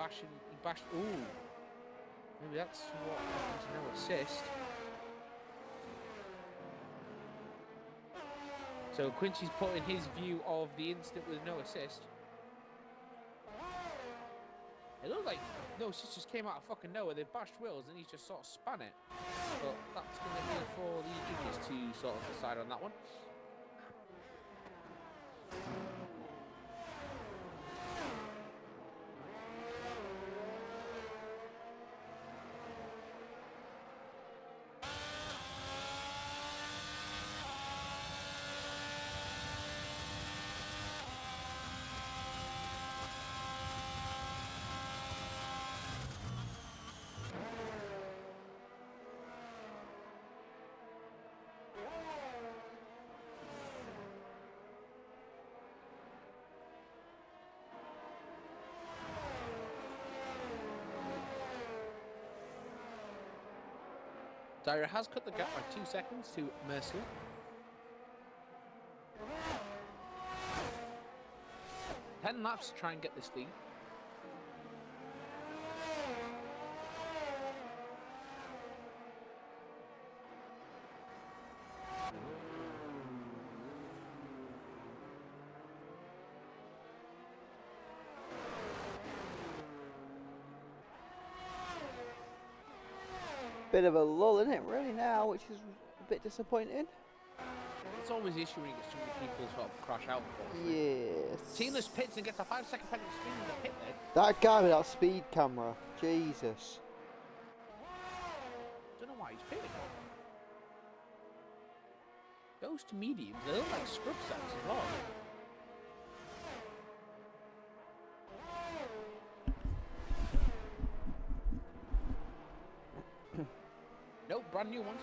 bashing. He bashed. Ooh. Maybe that's what happened to no assist. So Quincy's put in his view of the incident with no assist. It looked like no assist just came out of fucking nowhere. They bashed Wills and he's just sort of spun it. But that's going to be for the judges to sort of decide on that one. Dario has cut the gap by 2 seconds to Mercier. Ten laps to try and get this lead. Bit of a lull in it really now, which is a bit disappointing. It's always the issue when you get so many people sort of crash out. Yes. Seamless pits and gets a 5-second penalty spin in the pit there. That guy with that speed camera, Jesus. Don't know why he's pitting. Goes to mediums. They look like scrub sets as well. Nope, brand new ones.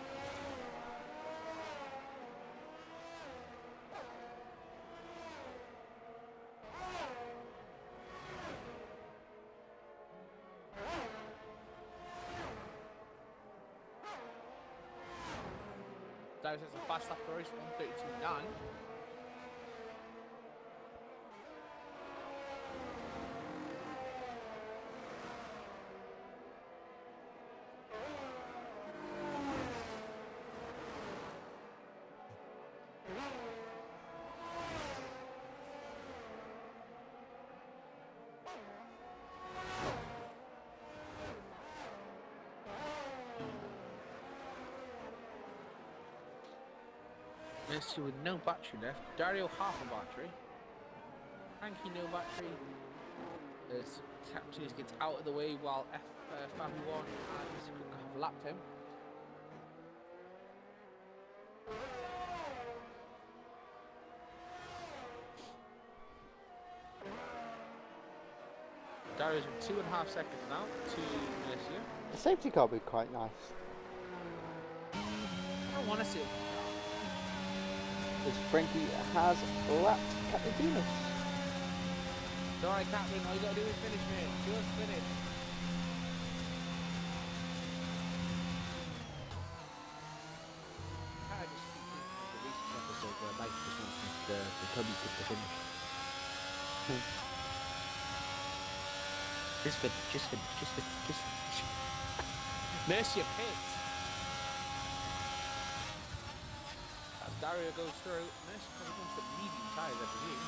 Darius has a fast lap race, 1:32.9. Messi with no battery left. Dario half a battery. Frankie no battery. As Taptunis gets out of the way while Fabi1 and have lapped him. Dario's with 2.5 seconds now to Messi. The safety car would be quite nice. I don't want to see it. As Frankie has lapped Captain. Sorry, Captain, all you gotta do is finish, mate. Just finish. I just keep thinking of the recent episode where Mike just wants the Cubby to finish. Just finish. Mercy pits. As Dario goes through, Mercy probably wants the medium tyres, I presume.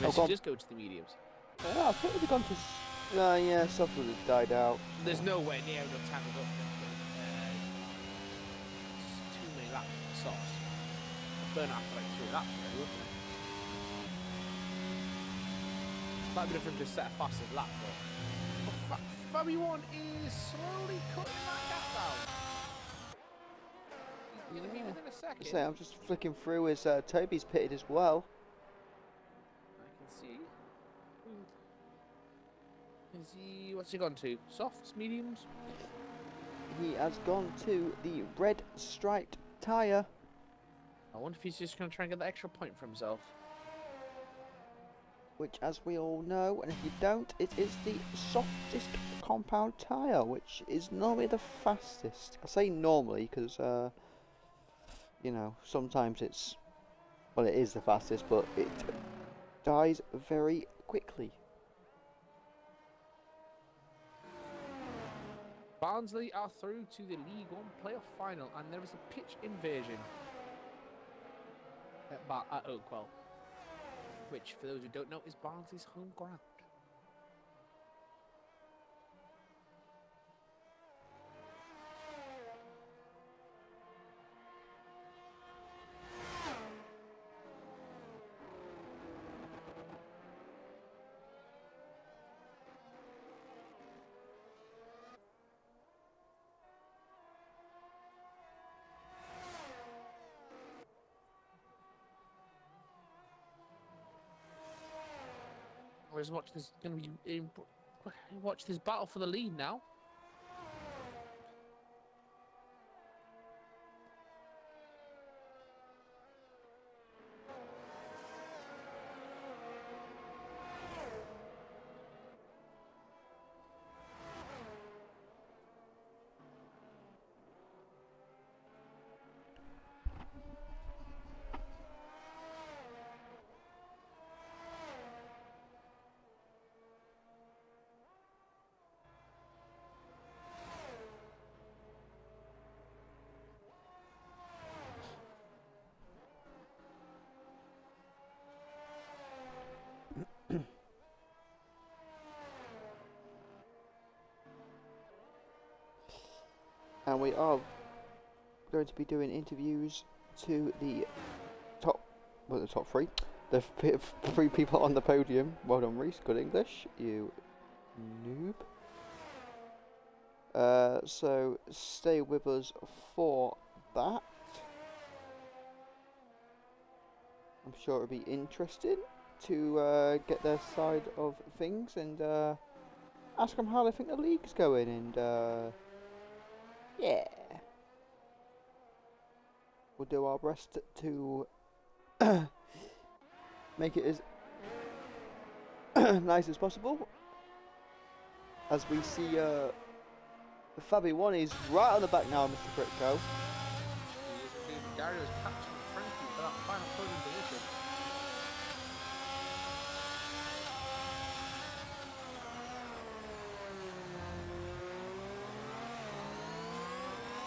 Mercy just go to the mediums. Oh, I thought we'd have gone to... yeah, soft would have died out. There's nowhere near enough time to go. Too many laps for softs. Burn out for like 3 laps, really, wouldn't it? Might be different to set a fastest lap, but Fabi1 is slowly cutting that gap down. He's going to be within a second. So I'm just flicking through as Toby's pitted as well. I can see. Is he? What's he gone to? Softs, mediums? He has gone to the red striped tyre. I wonder if he's just going to try and get that extra point for himself. Which, as we all know, and if you don't, it is the softest compound tyre, which is normally the fastest. I say normally because you know, sometimes it's, well, it is the fastest, but it dies very quickly. Barnsley are through to the League One playoff final, and there is a pitch invasion at Oakwell, which, for those who don't know, is Barnsley's home ground. Let's watch this. Going to be watch this battle for the lead now. And we are going to be doing interviews to the top three. The three people on the podium. Well done, Reese. Good English, you noob. So stay with us for that. I'm sure it'll be interesting to get their side of things and ask them how they think the league's going, and yeah, we'll do our best to make it as nice as possible. As we see, Fabi 1 is right on the back now, Mr. Critco. He is indeed. Dario's catching Frankie for that final podium position.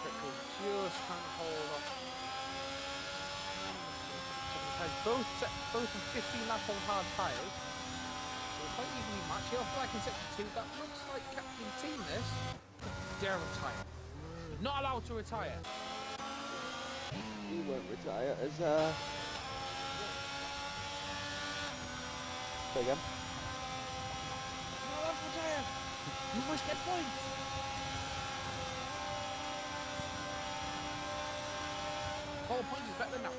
Critco just trying to hold off. Both of 15 lap on hard tyres. So it's quite evenly matched. Here off like in sector 2. That looks like captain team this. Dare retire. He's not allowed to retire. He won't retire as say again. Not allowed to retire. You must get points. All points is better than now.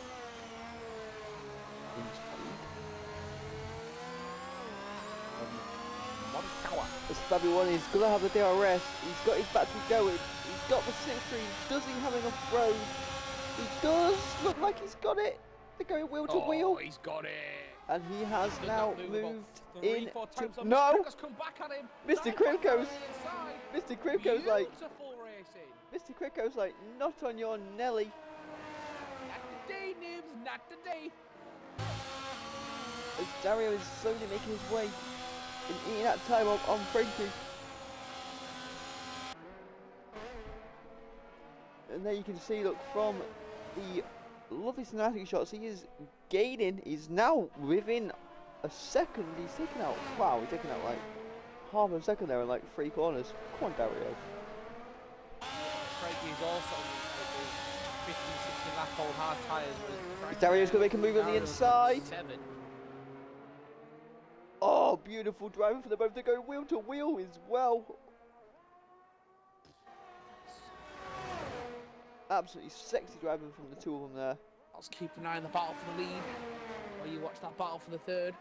As Fabi 1 is going to have the DRS, he's got his battery going, he's got the slipstream, does he have enough road? He does look like he's got it. They're going wheel to wheel. He's got it. And he has now moved in to... No! Mr. Krivko's like... Mr. Krivko's like, not on your Nelly. Not today, noobs, not today. As Dario is slowly making his way and eating that time on Frankie. And there you can see, look, from the lovely cinematic shots, he is gaining. He's now within a second. He's taking out, wow, he's taking out like half a second there in like 3 corners. Come on, Dario. Frankie is also with 15, 16 lap old hard tyres. Dario's going to make a move on the inside. 7. Oh, beautiful driving for them both. They're going wheel to wheel as well. Absolutely sexy driving from the two of them there. Let's keep an eye on the battle for the lead while you watch that battle for the third.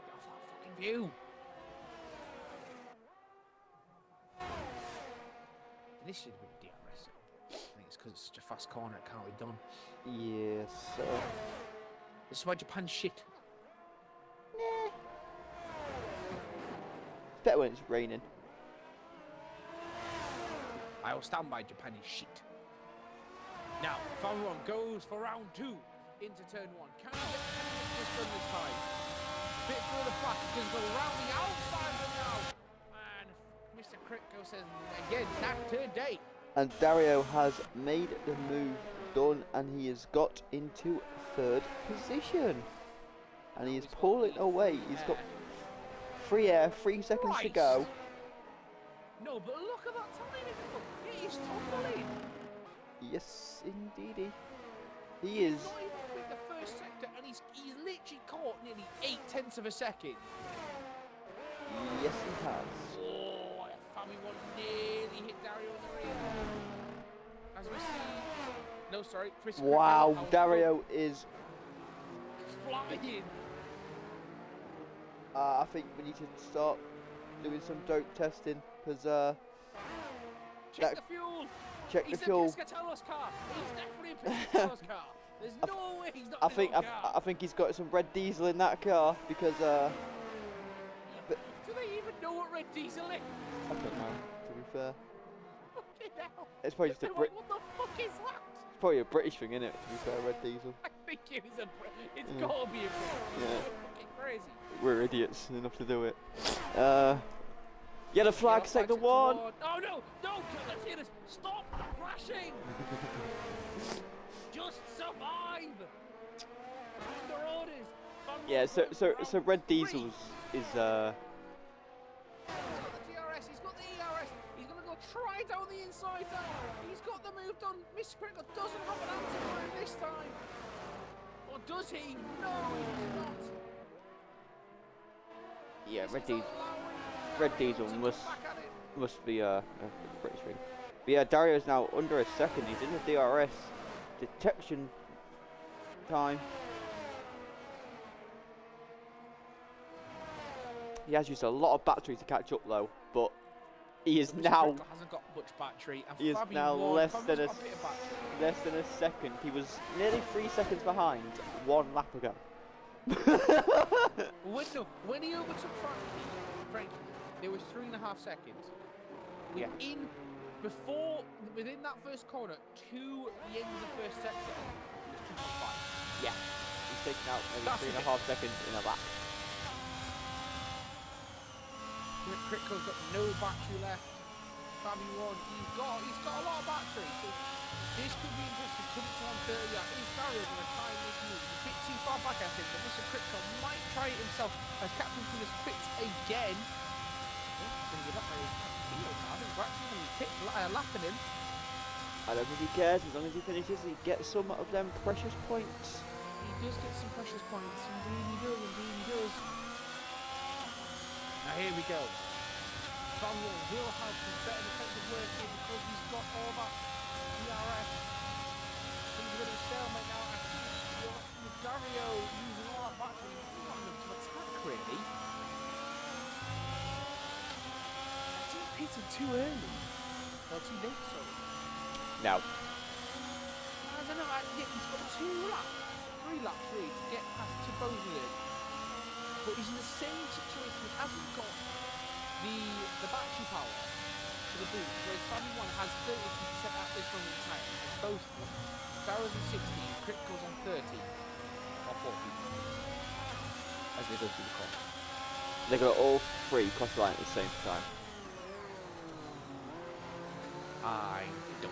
Get off that fucking view. This should have been DRS. I think it's because it's such a fast corner, it can't be done. Yes, sir. This is why Japan's shit. Nah. It's better when it's raining. I will stand by Japanese shit. Now, Formula 1 goes for round 2 into turn 1. Can he get this done this time? Bit further back, he can go round the outside of him now. And Mr. Critco says, again, not today. And Dario has made the move done, and he has got into 3rd position. And he is pulling away. He's got free air, 3 seconds to go. No, but look at that time. He is tumbling. Yes, indeedy. He is. He's not even with the first sector, and he's literally caught nearly 8/10 of a second. Yes, he has. Oh, Fami one nearly hit Dario in the rear. As we see. No, sorry. Chris Wow, Critco, Dario is. flying. I think we need to start doing some dope testing, because Check the fuel. check He's the fuel. in Piscatello's car. He's definitely in Piscatello's car. There's no way he's not in his own car. I think he's got some red diesel in that car, because Do they even know what red diesel is? I don't know. To be fair, Fucking hell. it's probably just a What the fuck is that? It's probably a British thing, isn't it? To be fair, red diesel. I think it is it's gotta be a Brit. Yeah. Fucking crazy. We're idiots enough to do it. Yellow flag, sector 1. Oh no, let's hear this. Stop crashing. Just survive. Under orders. Yeah, so red diesels is He's got the DRS, he's got the ERS, he's gonna go try down the inside now. He's got the move done. Mr. Critical doesn't have an answer for him this time. Or does he? No, he does not. yeah, This is red diesel allowing must be a British thing. But yeah, Dario's now under a second. He's in the DRS detection time. He has used a lot of battery to catch up though, but he is now. Hasn't got much battery. And He is Fabian now Ward, less Fabian's than a got bit of battery. less than a second. He was nearly 3 seconds behind 1 lap ago. When he overtook Frankie, there was 3.5 seconds. Yeah. Within that first corner to the end of the first sector, it was 2.5. Yeah. He's taken out maybe That's 3.5 seconds in a lap. Critco's got no battery left. Fabian Ward, he's got a lot of battery. So this could be interesting. Could it 130? Is Dario going to try and make a move? He's a bit too far back, I think. But Mr. Critco might try it himself as Captain Phillips quits again. Going to give up my I think we're actually lapping him. I don't think he cares. As long as he finishes, he gets some of them precious points. He does get some precious points. Indeed he does. Now here we go. Samuel will have some better defensive work here because he's got all that DRS. Things are a bit of a stalemate now. I think with Dario using all that battery, he's not enough to attack really. I think pitted too early. Or too late, sorry. No. I don't know, he's got 3 laps really to get past to both of them. But he's in the same situation. He hasn't got the battery power for the boost, whereas Fabian 1 has 30% at this moment in time. And both of them. Darrow's on 16, Critical's on 30. Or 40. As they go through the course. They got all 3 cross the line at the same time. I don't.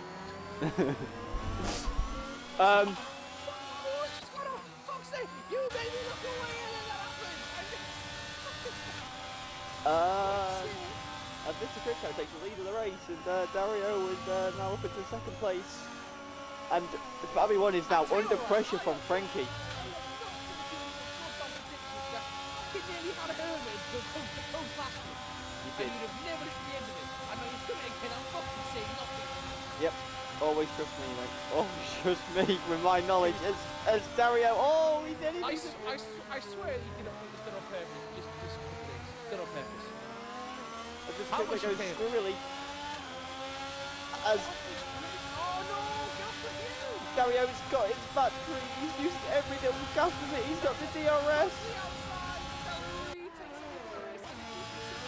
You made me look away and then that happened! And Mr. Critco takes the lead of the race, and Dario is now up into 2nd place. And Fabian 1 is now under pressure from Frankie. He nearly had a hermit to come past him. He And did. you'd have never hit the end of it. I know he's doing it again, I'm fucking saying nothing. Yep. Always trust me, mate. Always trust me with my knowledge. As Dario. Oh, he did it. I swear he did it on purpose. Just did on purpose. And this How Critco much you goes pay him? squirrely. As Oh no, go for you! Dario's got his battery. He's used every little gas of it. He's got the DRS. The outside, he takes the risk,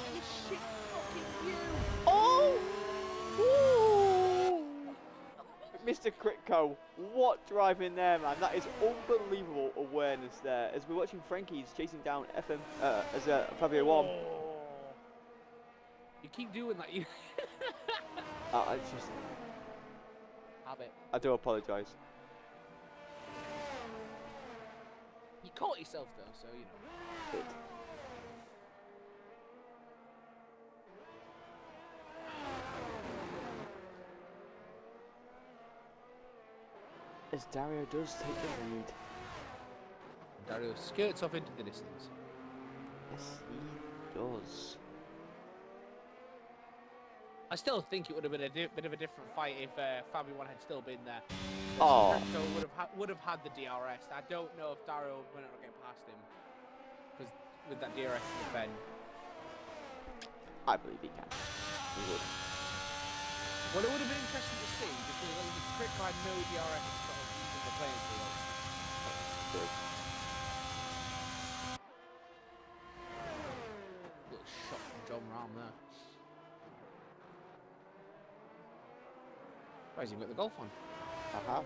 and shit fucking you! Oh! Ooh! Mr. Critco, what driving there, man? That is unbelievable awareness there. As we're watching Frankie's chasing down Fabio 1. You keep doing that. You. It's just. Habit. I do apologise. You caught yourself though, so you know. Good. As Dario does take the lead. Dario skirts off into the distance. Yes, he does. I still think it would have been a bit of a different fight if Fabio 1 had still been there. Oh. So would have had the DRS. I don't know if Dario would not get past him because with that DRS to defend. I believe he can. He would. Well, it would have been interesting to see because it was a quick had no DRS sort of using the playing field. Good. Little shot from John Rahm there. Why has he got the golf on? Haha.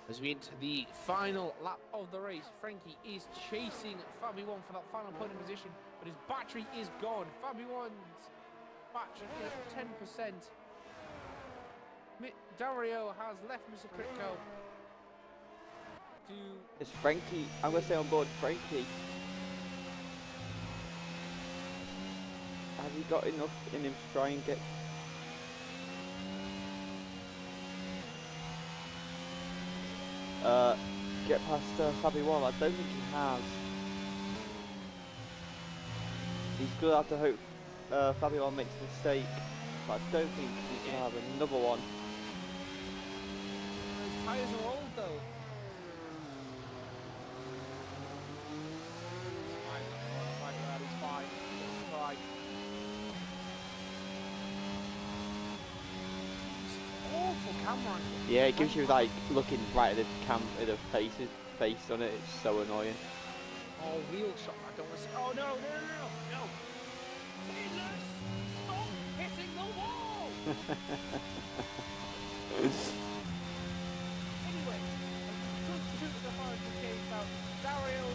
As we enter the final lap of the race, Frankie is chasing Fabio 1 for that final podium position, but his battery is gone. Fabio 1's battery is at 10%. Dario has left Mr. Critco to... It's Frankie. I'm going to stay on board Frankie. Has he got enough in him to try and get... get past Fabio 1? I don't think he has. He's going to have to hope Fabio 1 makes a mistake, but I don't think he's going to have another one. His tyres are old though. He's fine. He's fine. Awful camera angle. Yeah, it gives you like looking right at the face on it. It's so annoying. Oh, wheel shot. I don't want to see. Oh no, no. Jesus, stop hitting the wall. Anyway, took the far as the case out. Dario,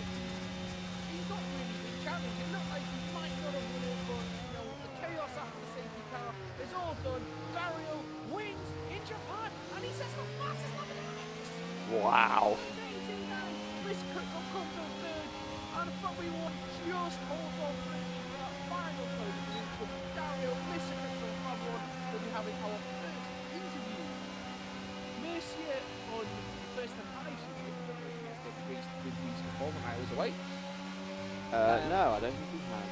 he's not really been challenged. It looked like he might not have won it, but you know, the chaos after the safety car is all done. Dario wins in Japan, and he sets the fastest lap in the race. Wow. Amazing, man. Chris Critco comes up third, and Fabio 1 just holds on for that final podium position. Dario, Mr. Critco, and Fabio 1 will be having our first interview. Mercier on the first time I should be able to race with Reese before when I was away. No, I don't think he has.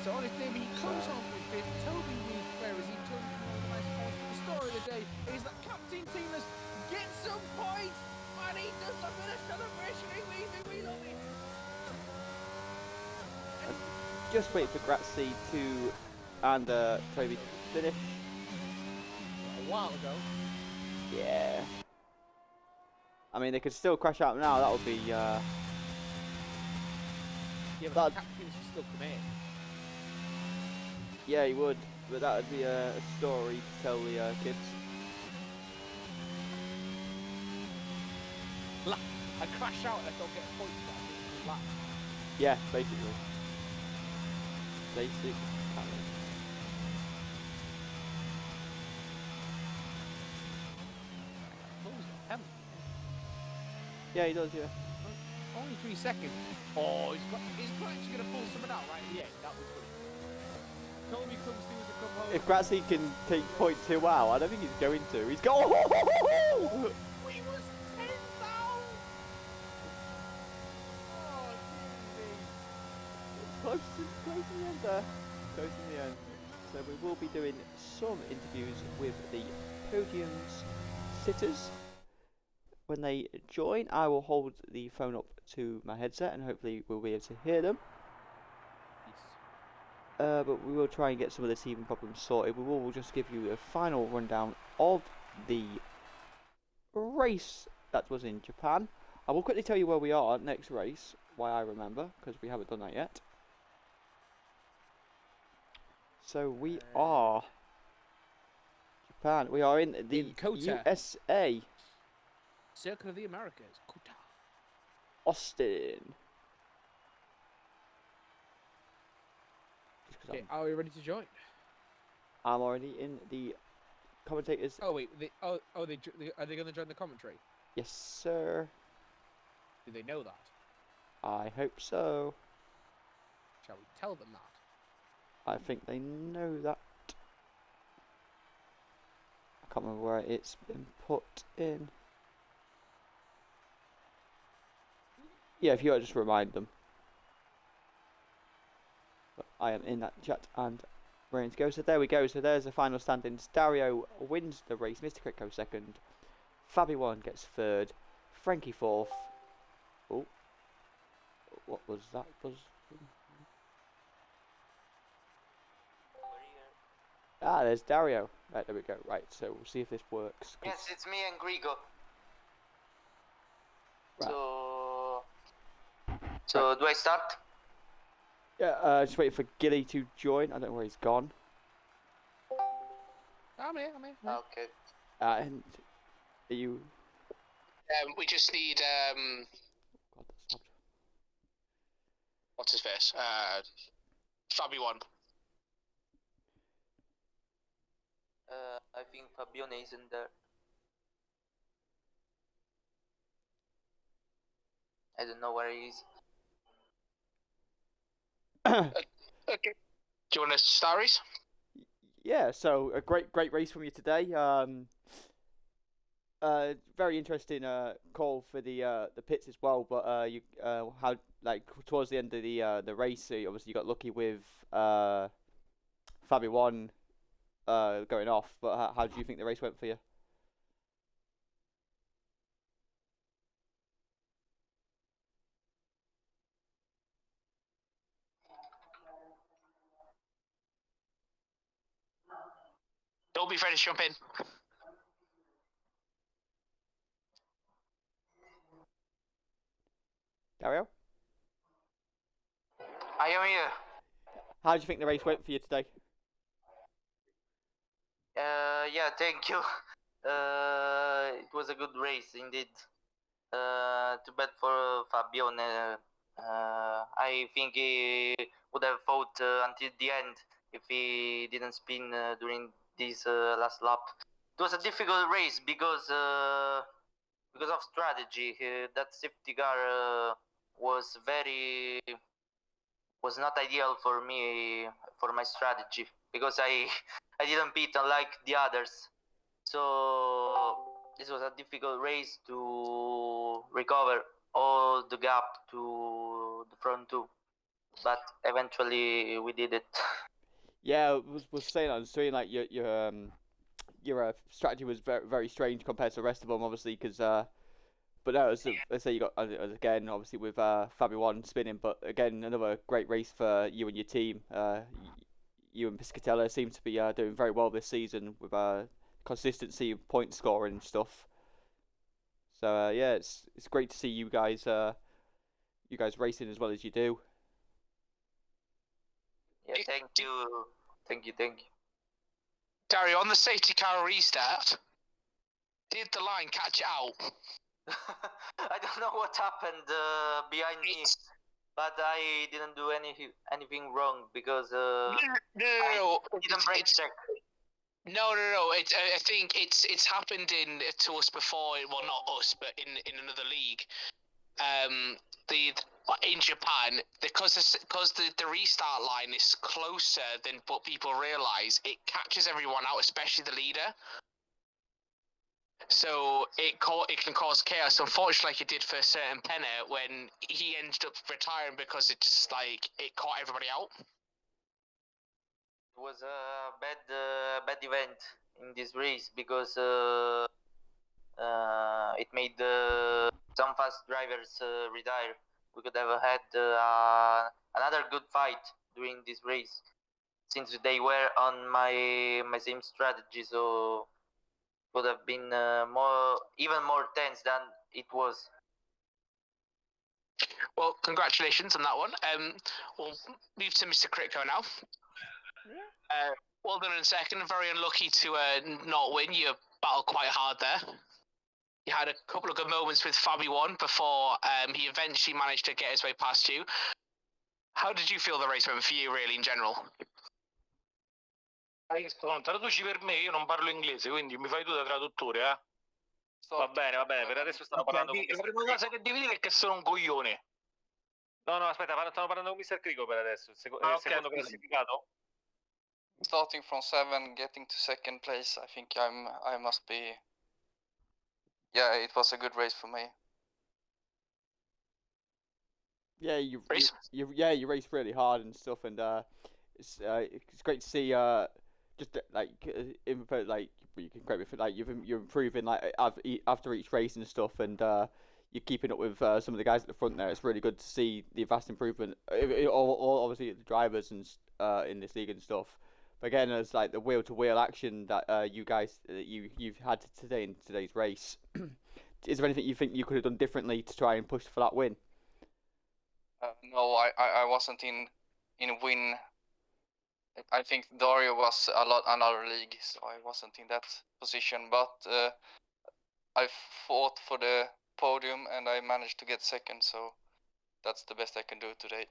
So on his debut, he comes on with fifth. Toby Reed, whereas he turns from organised sport. The story of the day is that Captain Tinas gets some points, and he does a bit of celebration. We love it. Just wait for Grazzi and Toby to finish. A while ago. Yeah. I mean, they could still crash out now. That would be. Yeah, but Captain Tinas should still come in. Yeah, he would, but that would be a story to tell the kids. I crash out and don't get points for that lap. Yeah, basically. Basic. Yeah, he does, yeah. Only 3 seconds. Oh, he's actually going to pull something out right at the end. That was good. Toby comes through with the cup holder. If Grazzi can take point 2 out, I don't think he's going to. He's going. We was 10 down. Oh, Close to the end there. Close to the end. So we will be doing some interviews with the podium's sitters. When they join, I will hold the phone up to my headset and hopefully we'll be able to hear them. But we will try and get some of the teething problems sorted. We'll just give you a final rundown of the race that was in Japan. I will quickly tell you where we are next race, why I remember, because we haven't done that yet. So we are Japan. We are in the In Kota. USA. Circle of the Americas. Kota. Austin. Okay, are we ready to join? I'm already in the commentators. Oh wait, are they going to join the commentary? Yes, sir. Do they know that? I hope so. Shall we tell them that? I think they know that. I can't remember where it's been put in. Yeah, if you just remind them. But I am in that chat and ready to go. So there we go. So there's the final standings. Dario wins the race. Mr. Critco second. Fabi1 gets third. Frankie fourth. Oh. What was that? Ah, there's Dario. Right, there we go. Right, so we'll see if this works. Yes, it's me and Grigo. Right. So Right. do I start? Yeah, just waiting for Gilly to join. I don't know where he's gone. I'm here. Okay. And are you? We just need God, that's loud. what's his face? Fabi1. I think Fabione isn't there. I don't know where he is. Okay. Do you want to start race? Yeah, so a great race from you today. Very interesting call for the pits as well. But you how like towards the end of the race, obviously you got lucky with Fabi1 going off. But how do you think the race went for you? Don't be afraid to jump in. Dario, I am here. how do you think the race went for you today? Yeah, thank you. It was a good race indeed. Too bad for Fabione. I think he would have fought until the end if he didn't spin during this last lap. It was a difficult race because of strategy. That safety car was not ideal for me for my strategy because I I didn't pit unlike the others. So this was a difficult race to recover all the gap to the front two, but eventually we did it. Yeah, was saying on the stream like your strategy was very strange compared to the rest of them, obviously, because but no, as I say, you got again obviously with Fabi1 spinning, but again another great race for you and your team. You and Piscatella seem to be doing very well this season with consistency of point scoring and stuff. So yeah, it's great to see you guys racing as well as you do. Yeah, thank you. Dario, on the safety car restart, did the line catch it out? I don't know what happened behind me, but I didn't do anything wrong because No. I didn't brake check. No. I think it's happened to us before. Well, not us, but in another league. In Japan, because the restart line is closer than what people realise, it catches everyone out, especially the leader. So it can cause chaos. Unfortunately, like it did for a certain Penner when he ended up retiring because it just it caught everybody out. It was a bad event in this race because it made some fast drivers retire. We could have had another good fight during this race since they were on my same strategy, so it would have been even more tense than it was. Well, congratulations on that one. We'll move to Mr. Critco now. Well done in second. Very unlucky to not win. You battled quite hard there. You had a couple of good moments with Fabi 1 before he eventually managed to get his way past you. How did you feel the race went for you, really, in general? Traduci per me, io non parlo inglese, quindi mi fai tu da traduttore, eh? Va bene, per adesso stanno parlando con la prima cosa che devi dire è che sono un coglione. No, aspetta, stanno parlando con Mr. Crico per adesso, il secondo classificato. Starting from 7, getting to second place, I think I must be. Yeah, it was a good race for me. Yeah, you Race? you race really hard and stuff, and it's great to see just info, like you can correct me if like you're improving like after each race and stuff, and you're keeping up with some of the guys at the front there. It's really good to see the vast improvement. All obviously the drivers and in this league and stuff. But again, there's like the wheel-to-wheel action that you guys you've had today in today's race. Is there anything you think you could have done differently to try and push for that win? No, I wasn't in win. I think Dario was another league, so I wasn't in that position. But I fought for the podium and I managed to get second, so that's the best I can do today.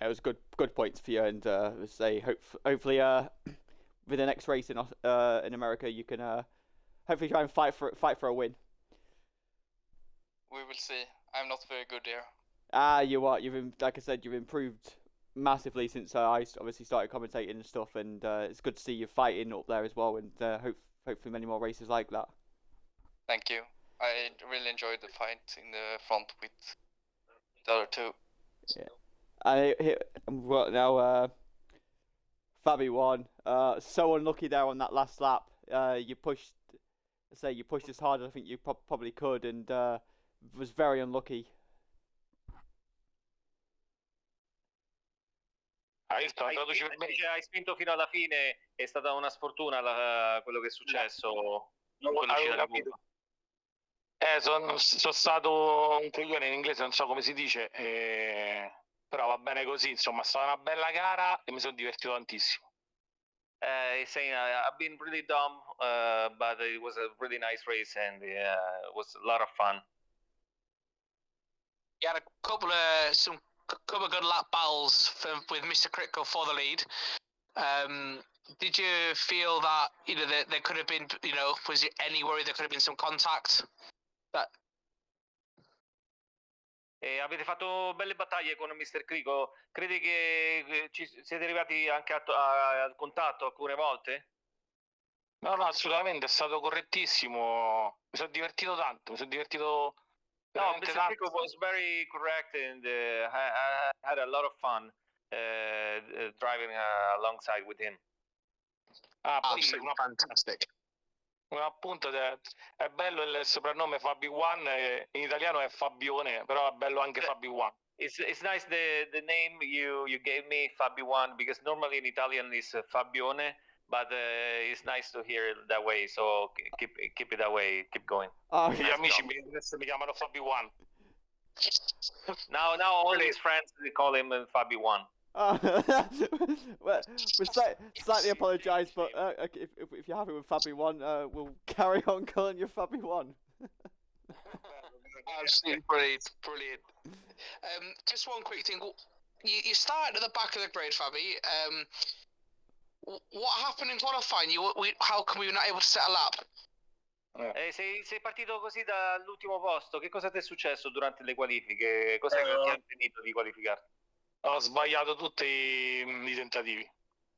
It was good points for you, and say hopefully with the next race in America you can hopefully try and fight for a win. We will see. I'm not very good there. You are. Like I said, you've improved massively since I obviously started commentating and stuff, and it's good to see you fighting up there as well, and hopefully many more races like that. Thank you. I really enjoyed the fight in the front with the other two. Yeah. Now Fabi won. So unlucky there on that last lap. You pushed as hard as I think you probably could, and was very unlucky. Hai spinto fino alla fine, è stata una sfortuna quello che è successo. Non avevo capito. Sono stato un coglione in inglese, non so come si dice, però va bene così, insomma, è stata una bella gara e mi sono divertito tantissimo. He's saying I've been really dumb, but it was a really nice race and it was a lot of fun. You had a couple of good lap battles with Mr. Critco for the lead. Did you feel that there could have been, was there any worry there could have been some contact? Avete fatto belle battaglie con Mr. Crico. Credi che siete arrivati anche al contatto alcune volte? No, assolutamente, è stato correttissimo. Mi sono divertito tanto, No, Mr. Crico was very correct and I had a lot of fun driving alongside with him. Absolutely fantastic. Appunto, è bello il soprannome Fabi One, in italiano è Fabione, però è bello anche Fabi One. It's nice the name you gave me, Fabi One, because normally in Italian is Fabione, but it's nice to hear it that way, so keep it that way, keep going. Gli amici mi chiamano Fabi One. Now all his friends call him Fabi One. Well, we slightly apologise, but if you're happy with Fabi One, we'll carry on calling you Fabi One. Absolutely brilliant. Just one quick thing. You started at the back of the grid, Fabi. What happened in qualifying? How come we were not able to set a lap? Sei partito così dall'ultimo posto. Che cosa ti è successo durante le qualifiche? Cos'è che ti ha impedito di qualificarti? Ho sbagliato tutti i tentativi.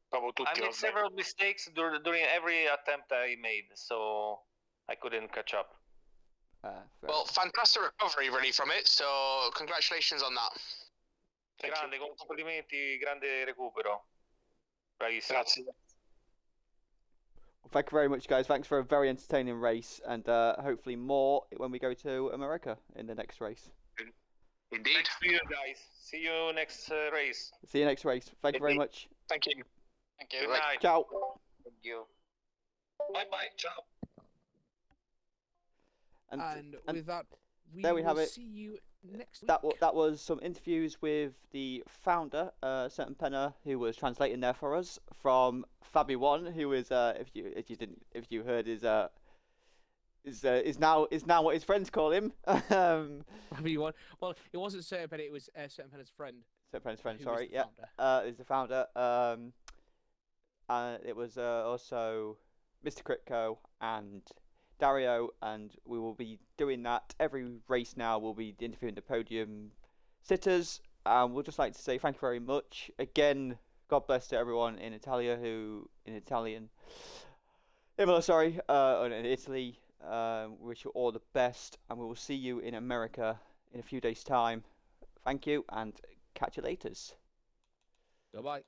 Proprio tutti. I made several mistakes during every attempt I made, so I couldn't catch up. Well, fantastic recovery really from it, so congratulations on that. Grande, complimenti, grande recupero. Bravissimo. Grazie. Well, thank you very much, guys. Thanks for a very entertaining race, and hopefully more when we go to America in the next race. Indeed. Thanks to you guys. See you next race. See you next race. Thank you very much. Thank you. Thank you. Good night. Ciao. Thank you. Bye. Ciao. And with that, there we have will it. see you next week. That was some interviews with the founder, certain Penner, who was translating there for us from Fabi One, who is if you heard is now what his friends call him. Fabi One. Well, it wasn't certain Penner, it was certain Penner's friend. Certain Penner's friend, who sorry, is the yeah. founder. Is the founder. It was also Mr. Critco and Dario, and we will be doing that every race now. We'll be interviewing the podium sitters, and we'd just like to say thank you very much again. God bless to everyone in Italia in Italy. Wish you all the best, and we will see you in America in a few days' time. Thank you, and catch you later. Goodbye.